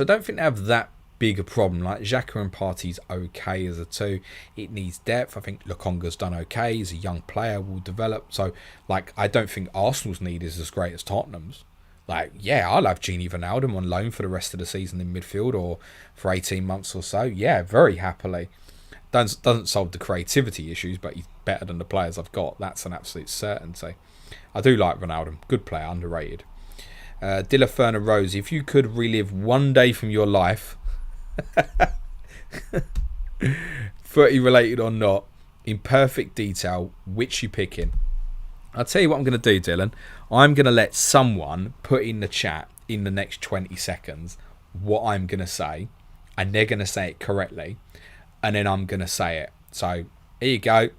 I don't think they have that big a problem. Like Xhaka and Partey's okay as a two. It needs depth. I think Lokonga's done okay. He's a young player, will develop. So, like, I don't think Arsenal's need is as great as Tottenham's. Like, yeah, I'll have Gini Wijnaldum on loan for the rest of the season in midfield or for 18 months or so. Yeah, very happily. Doesn't solve the creativity issues, but he's better than the players I've got. That's an absolute certainty. I do like Wijnaldum. Good player, underrated. Dilla Ferner Rose, if you could relive one day from your life, footy related or not, in perfect detail, which you picking? I'll tell you what I'm going to do, Dylan. I'm going to let someone put in the chat in the next 20 seconds what I'm going to say, and they're going to say it correctly, and then I'm going to say it. So, here you go.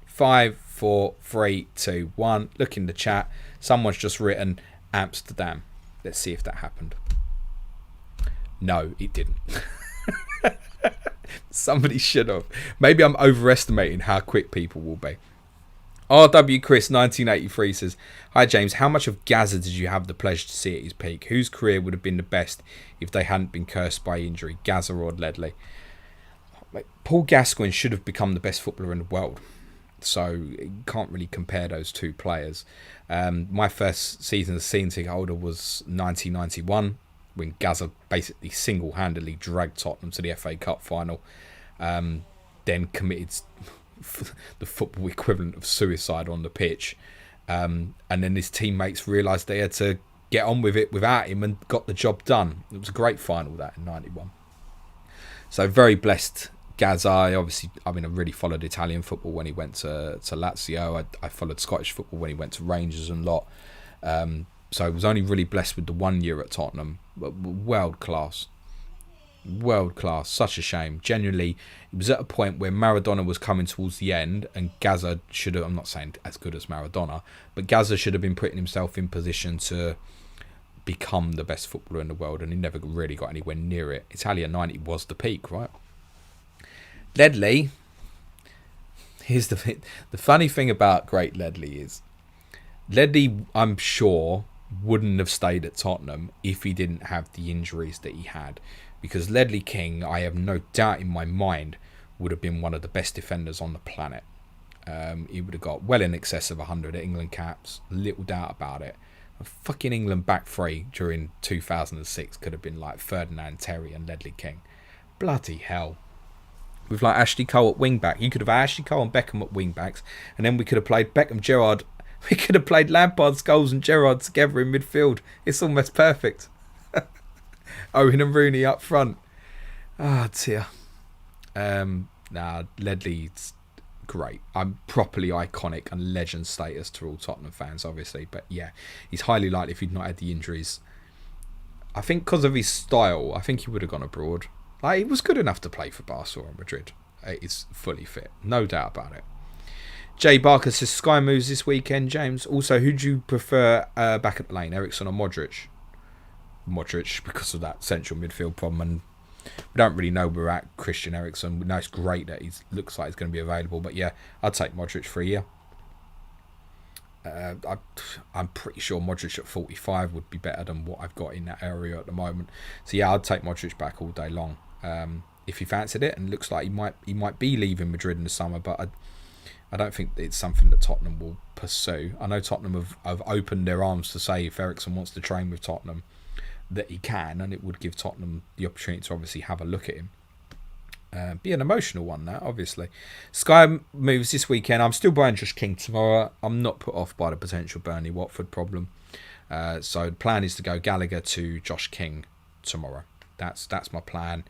5, 4, 3, 2, 1. Look in the chat. Someone's just written Amsterdam. Let's see if that happened. No, it didn't. Somebody should have. Maybe I'm overestimating how quick people will be. RW Chris 1983 says, hi James, how much of Gaza did you have the pleasure to see at his peak? Whose career would have been the best if they hadn't been cursed by injury? Gaza or Ledley? Paul Gascoigne should have become the best footballer in the world. So you can't really compare those two players. My first season as season ticket holder was 1991, when Gaza basically single-handedly dragged Tottenham to the FA Cup final, then committed the football equivalent of suicide on the pitch. And then his teammates realised they had to get on with it without him and got the job done. It was a great final, that, in 91. So very blessed Gaza. I really followed Italian football when he went to Lazio. I followed Scottish football when he went to Rangers and lot. So I was only really blessed with the 1 year at Tottenham. World class. World class. Such a shame. Genuinely, it was at a point where Maradona was coming towards the end, and Gaza should have, I'm not saying as good as Maradona, but Gaza should have been putting himself in position to become the best footballer in the world, and he never really got anywhere near it. Italia 90 was the peak, right? Ledley, here's the funny thing about great Ledley is, Ledley, I'm sure, wouldn't have stayed at Tottenham if he didn't have the injuries that he had. Because Ledley King, I have no doubt in my mind, would have been one of the best defenders on the planet. He would have got well in excess of 100 England caps, little doubt about it. A fucking England back three during 2006 could have been like Ferdinand, Terry and Ledley King. Bloody hell. With like Ashley Cole at wing back. You could have Ashley Cole and Beckham at wing backs, and then we could have played Beckham, Gerrard. We could have played Lampard, Scholes and Gerrard together in midfield. It's almost perfect. Owen and Rooney up front. Ah, dear. Ledley's great. I'm properly iconic and legend status to all Tottenham fans, obviously. But yeah, he's highly likely if he'd not had the injuries. I think because of his style, I think he would have gone abroad. He was good enough to play for Barcelona and Madrid. He's fully fit, no doubt about it. Jay Barker says, Sky moves this weekend, James. Also, who do you prefer back at the lane, Ericsson or Modric? Modric, because of that central midfield problem, and we don't really know where we're at Christian Eriksen. We know it's great that he looks like he's going to be available, but yeah, I'd take Modric for a year. I'm pretty sure Modric at 45 would be better than what I've got in that area at the moment. So yeah, I'd take Modric back all day long if he fancied it, and looks like he might be leaving Madrid in the summer, but I don't think it's something that Tottenham will pursue. I know Tottenham have opened their arms to say if Eriksen wants to train with Tottenham that he can, and it would give Tottenham the opportunity to obviously have a look at him. Be an emotional one, that, obviously. Sky moves this weekend. I'm still buying Josh King tomorrow. I'm not put off by the potential Burnley-Watford problem. So the plan is to go Gallagher to Josh King tomorrow. That's my plan.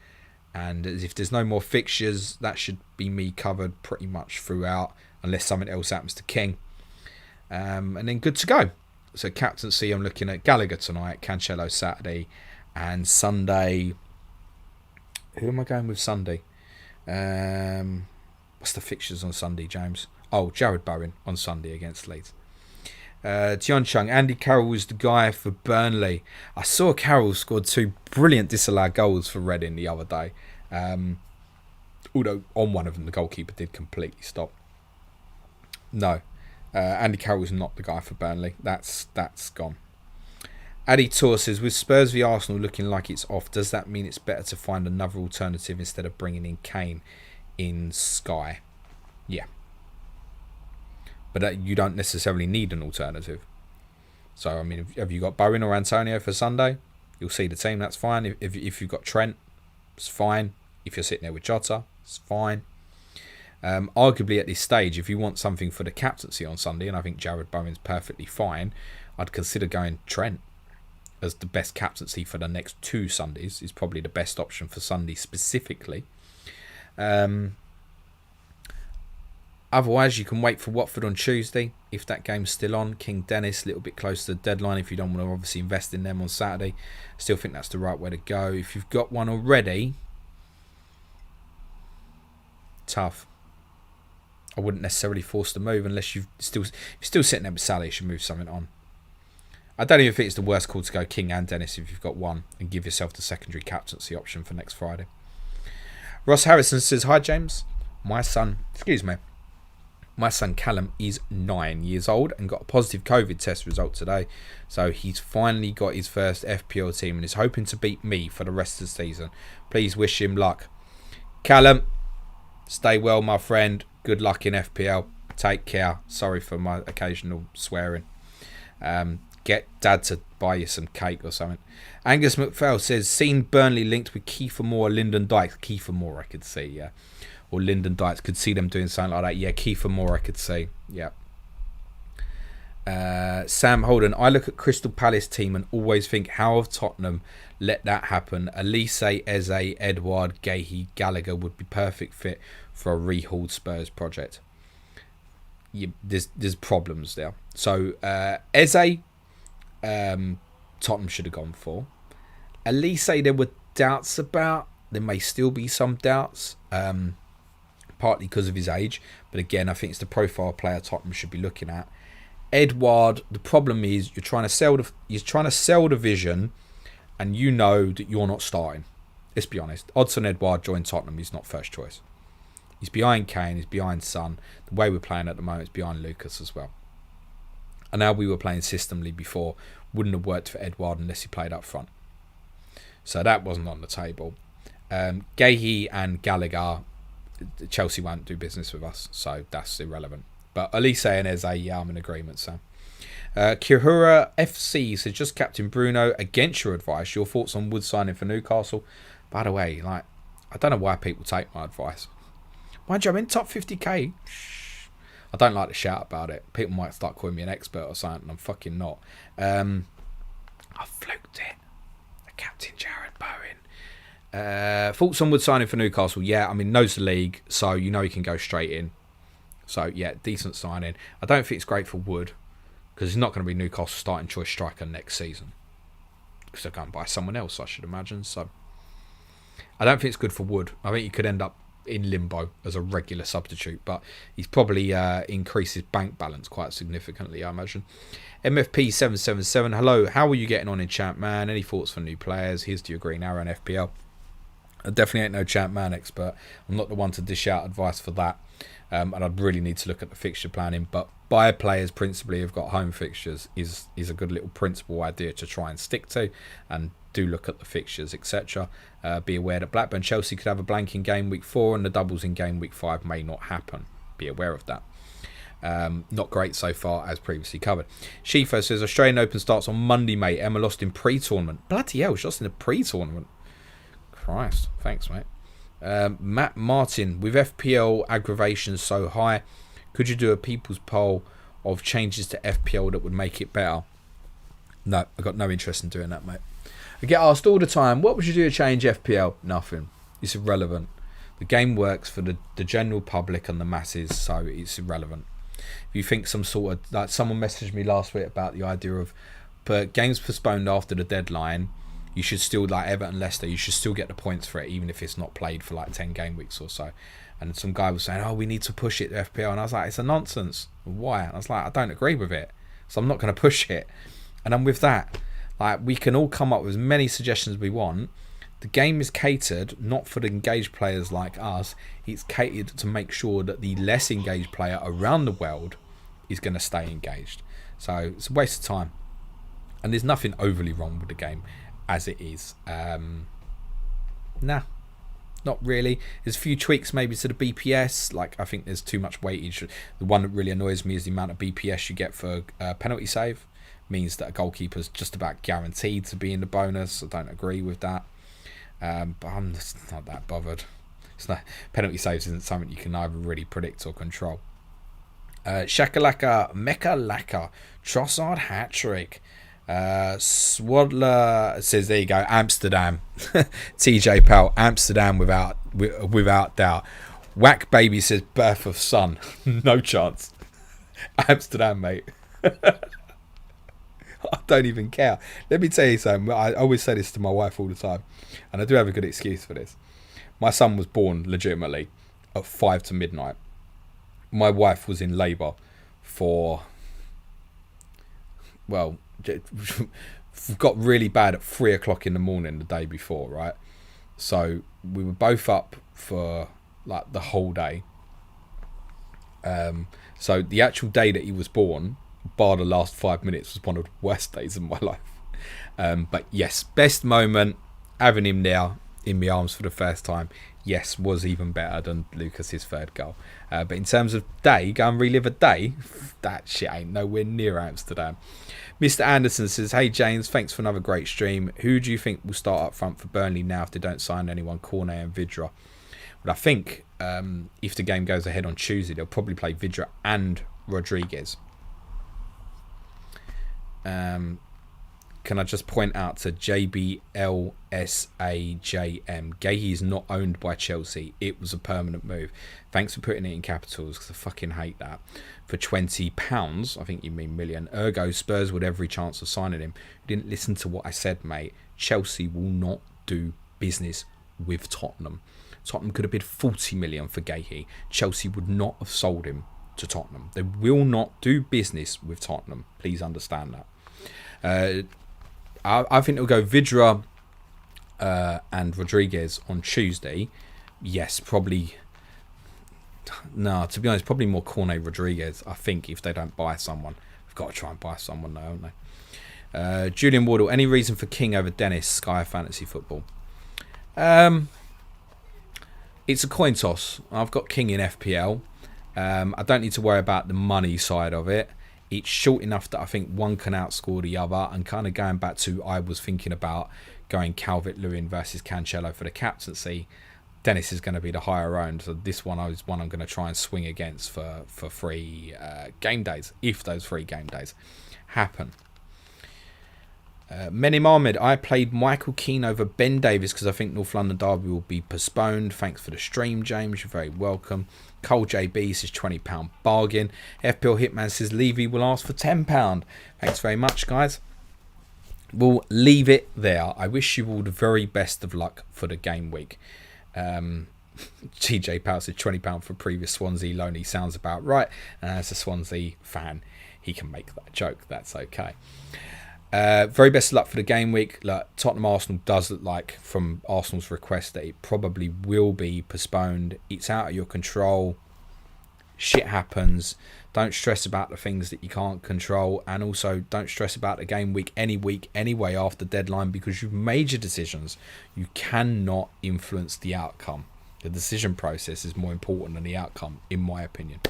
And if there's no more fixtures, that should be me covered pretty much throughout, unless something else happens to King. And then good to go. So captaincy, I'm looking at Gallagher tonight, Cancelo Saturday, and Sunday. Who am I going with Sunday? What's the fixtures on Sunday, James? Oh, Jared Bowen on Sunday against Leeds. Tian Chung, Andy Carroll was the guy for Burnley. I saw Carroll scored 2 brilliant disallowed goals for Reading the other day. Although on one of them the goalkeeper did completely stop. No, Andy Carroll is not the guy for Burnley. That's gone. Addy Tour says, with Spurs v Arsenal looking like it's off, does that mean it's better to find another alternative instead of bringing in Kane in Sky? Yeah. But you don't necessarily need an alternative. So, I mean, have you got Bowen or Antonio for Sunday? You'll see the team, that's fine. If you've got Trent, it's fine. If you're sitting there with Jota, it's fine. Arguably at this stage, if you want something for the captaincy on Sunday, and I think Jared Bowen's perfectly fine, I'd consider going Trent as the best captaincy for the next 2 Sundays. Is probably the best option for Sunday specifically. Otherwise, you can wait for Watford on Tuesday if that game's still on. King Dennis, a little bit close to the deadline if you don't want to obviously invest in them on Saturday. Still think that's the right way to go. If you've got one already, tough. I wouldn't necessarily force the move unless you're still sitting there with Salah. You should move something on. I don't even think it's the worst call to go King and Dennis if you've got one and give yourself the secondary captaincy option for next Friday. Ross Harrison says, hi James. My son Callum is 9 years old and got a positive COVID test result today. So he's finally got his first FPL team and is hoping to beat me for the rest of the season. Please wish him luck. Callum, stay well, my friend. Good luck in FPL. Take care. Sorry for my occasional swearing. Get Dad to buy you some cake or something. Angus McPhail says, seen Burnley linked with Kiefer Moore, Lyndon Dykes. Kiefer Moore I could see, yeah. Or Lyndon Dykes, could see them doing something like that. Yeah, Kiefer Moore I could see. Yeah. Sam Holden, I look at Crystal Palace team and always think, how have Tottenham let that happen? Elise, Eze, Edouard, Gahey, Gallagher would be perfect fit for a rehauled Spurs project. Yeah, there's problems there. So Eze, Tottenham should have gone for. Elise, there were doubts about. There may still be some doubts. Partly because of his age, but again, I think it's the profile player Tottenham should be looking at. Edouard, the problem is you're trying to sell the vision, and you know that you're not starting. Let's be honest. Odson Edouard joined Tottenham. He's not first choice. He's behind Kane. He's behind Son. The way we're playing at the moment is behind Lucas as well. And now we were playing systemly before. Wouldn't have worked for Edouard unless he played up front. So that wasn't on the table. Gahey and Gallagher, Chelsea won't do business with us, so that's irrelevant. But Elise and Eze, yeah, I'm in agreement, so. Kihura FC says, just Captain Bruno, against your advice, your thoughts on Wood signing for Newcastle? By the way, I don't know why people take my advice. Mind you, I'm in top 50k. I don't like to shout about it. People might start calling me an expert or something, and I'm fucking not. I fluked it. Captain Jared Bowen. Thoughts on Wood signing for Newcastle? Yeah, I mean, knows the league, so you know he can go straight in. So, yeah, decent signing. I don't think it's great for Wood, because he's not going to be Newcastle's starting choice striker next season. Because they're going to buy someone else, I should imagine. So, I don't think it's good for Wood. I think he could end up in limbo as a regular substitute, but he's probably increased his bank balance quite significantly, I imagine. MFP777, hello, how are you getting on in Champ Man? Any thoughts for new players? Here's to your green arrow and FPL. I definitely ain't no Champ Man expert. I'm not the one to dish out advice for that. And I'd really need to look at the fixture planning. But buyer players principally have got home fixtures is a good little principle idea to try and stick to. And do look at the fixtures, etc. Be aware that Blackburn Chelsea could have a blank in game week 4 and the doubles in game week 5 may not happen. Be aware of that. Not great so far, as previously covered. Shifo says, Australian Open starts on Monday, mate. Emma lost in pre-tournament. Bloody hell, she lost in a pre-tournament. Christ. Thanks, mate. Matt Martin, with FPL aggravation so high, could you do a people's poll of changes to FPL that would make it better? No, I've got no interest in doing that, mate. I get asked all the time, what would you do to change FPL? Nothing. It's irrelevant. The game works for the general public and the masses, so it's irrelevant. If you think some sort of... like, someone messaged me last week about the idea of games postponed after the deadline, you should still, like Everton Leicester, you should still get the points for it, even if it's not played for like 10 game weeks or so. And some guy was saying, oh, we need to push it to FPL. And I was like, it's a nonsense. Why? And I was like, I don't agree with it. So I'm not going to push it. And I'm with that. Like, we can all come up with as many suggestions as we want. The game is catered not for the engaged players like us. It's catered to make sure that the less engaged player around the world is going to stay engaged. So it's a waste of time. And there's nothing overly wrong with the game as it is. Nah, not really. There's a few tweaks maybe to the BPS. Like, I think there's too much weightage. The one that really annoys me is the amount of BPS you get for penalty save. Means that a goalkeeper's just about guaranteed to be in the bonus. I don't agree with that. But I'm just not that bothered. It's not, penalty saves isn't something you can either really predict or control. Shakalaka, Mekalaka, Trossard hat trick. Swaddler says, there you go, Amsterdam. TJ Powell, Amsterdam without doubt. Whack Baby says, birth of son. No chance. Amsterdam, mate. I don't even care. Let me tell you something. I always say this to my wife all the time, and I do have a good excuse for this. My son was born legitimately at 5 to midnight. My wife was in labour for, well, got really bad at 3 o'clock in the morning the day before, right? So we were both up for like the whole day. So the actual day that he was born, bar the last 5 minutes, was one of the worst days of my life. But yes, best moment, having him there in my arms for the first time, yes, was even better than Lucas's third goal. But in terms of day, go and relive a day, that shit ain't nowhere near Amsterdam. Mr. Anderson says, hey James, thanks for another great stream. Who do you think will start up front for Burnley now if they don't sign anyone, Cornet and Vidra? Well, I think if the game goes ahead on Tuesday, they'll probably play Vidra and Rodriguez. Can I just point out to JBLSAJM, Gahey is not owned by Chelsea. It was a permanent move. Thanks for putting it in capitals, because I fucking hate that. For £20, I think you mean million. Ergo, Spurs would have every chance of signing him. You didn't listen to what I said, mate. Chelsea will not do business with Tottenham. Tottenham could have bid 40 million for Gahey. Chelsea would not have sold him to Tottenham. They will not do business with Tottenham. Please understand that. I think it'll go Vidra and Rodriguez on Tuesday. Yes, probably. No, to be honest, probably more Cornet Rodriguez. I think if they don't buy someone, we've got to try and buy someone now, haven't they? Julian Wardle, any reason for King over Dennis, Sky Fantasy Football? It's a coin toss. I've got King in FPL. I don't need to worry about the money side of it. It's short enough that I think one can outscore the other, and kind of going back to, I was thinking about going Calvert-Lewin versus Cancelo for the captaincy. Dennis is going to be the higher owned, so this one is one I'm going to try and swing against for free game days, if those free game days happen. Menim Ahmed, I played Michael Keane over Ben Davies because I think North London Derby will be postponed. Thanks for the stream, James. You're very welcome. Cole JB says £20 bargain. FPL Hitman says Levy will ask for £10. Thanks very much, guys. We'll leave it there. I wish you all the very best of luck for the game week. TJ Powell said £20 for previous Swansea loan. He sounds about right. As a Swansea fan, he can make that joke. That's okay. Very best of luck for the game week. Look, Tottenham Arsenal does look like, from Arsenal's request, that it probably will be postponed. It's out of your control. Shit happens. Don't stress about the things that you can't control, and also don't stress about the game week anyway after deadline, because you've made your decisions. You cannot influence the outcome. The decision process is more important than the outcome, in my opinion.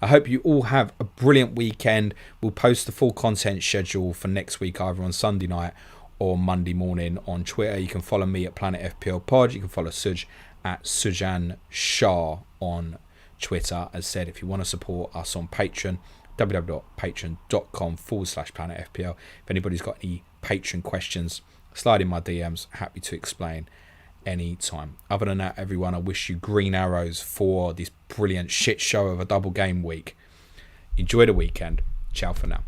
I hope you all have a brilliant weekend. We'll post the full content schedule for next week either on Sunday night or Monday morning on Twitter. You can follow me at Planet FPL Pod. You can follow Suj at Sujan Shah on Twitter. As said, if you want to support us on Patreon, www.patreon.com/planetfpl. If anybody's got any Patreon questions, slide in my DMs. Happy to explain anytime. Other than that, everyone, I wish you green arrows for this brilliant shit show of a double game week. Enjoy the weekend. Ciao for now.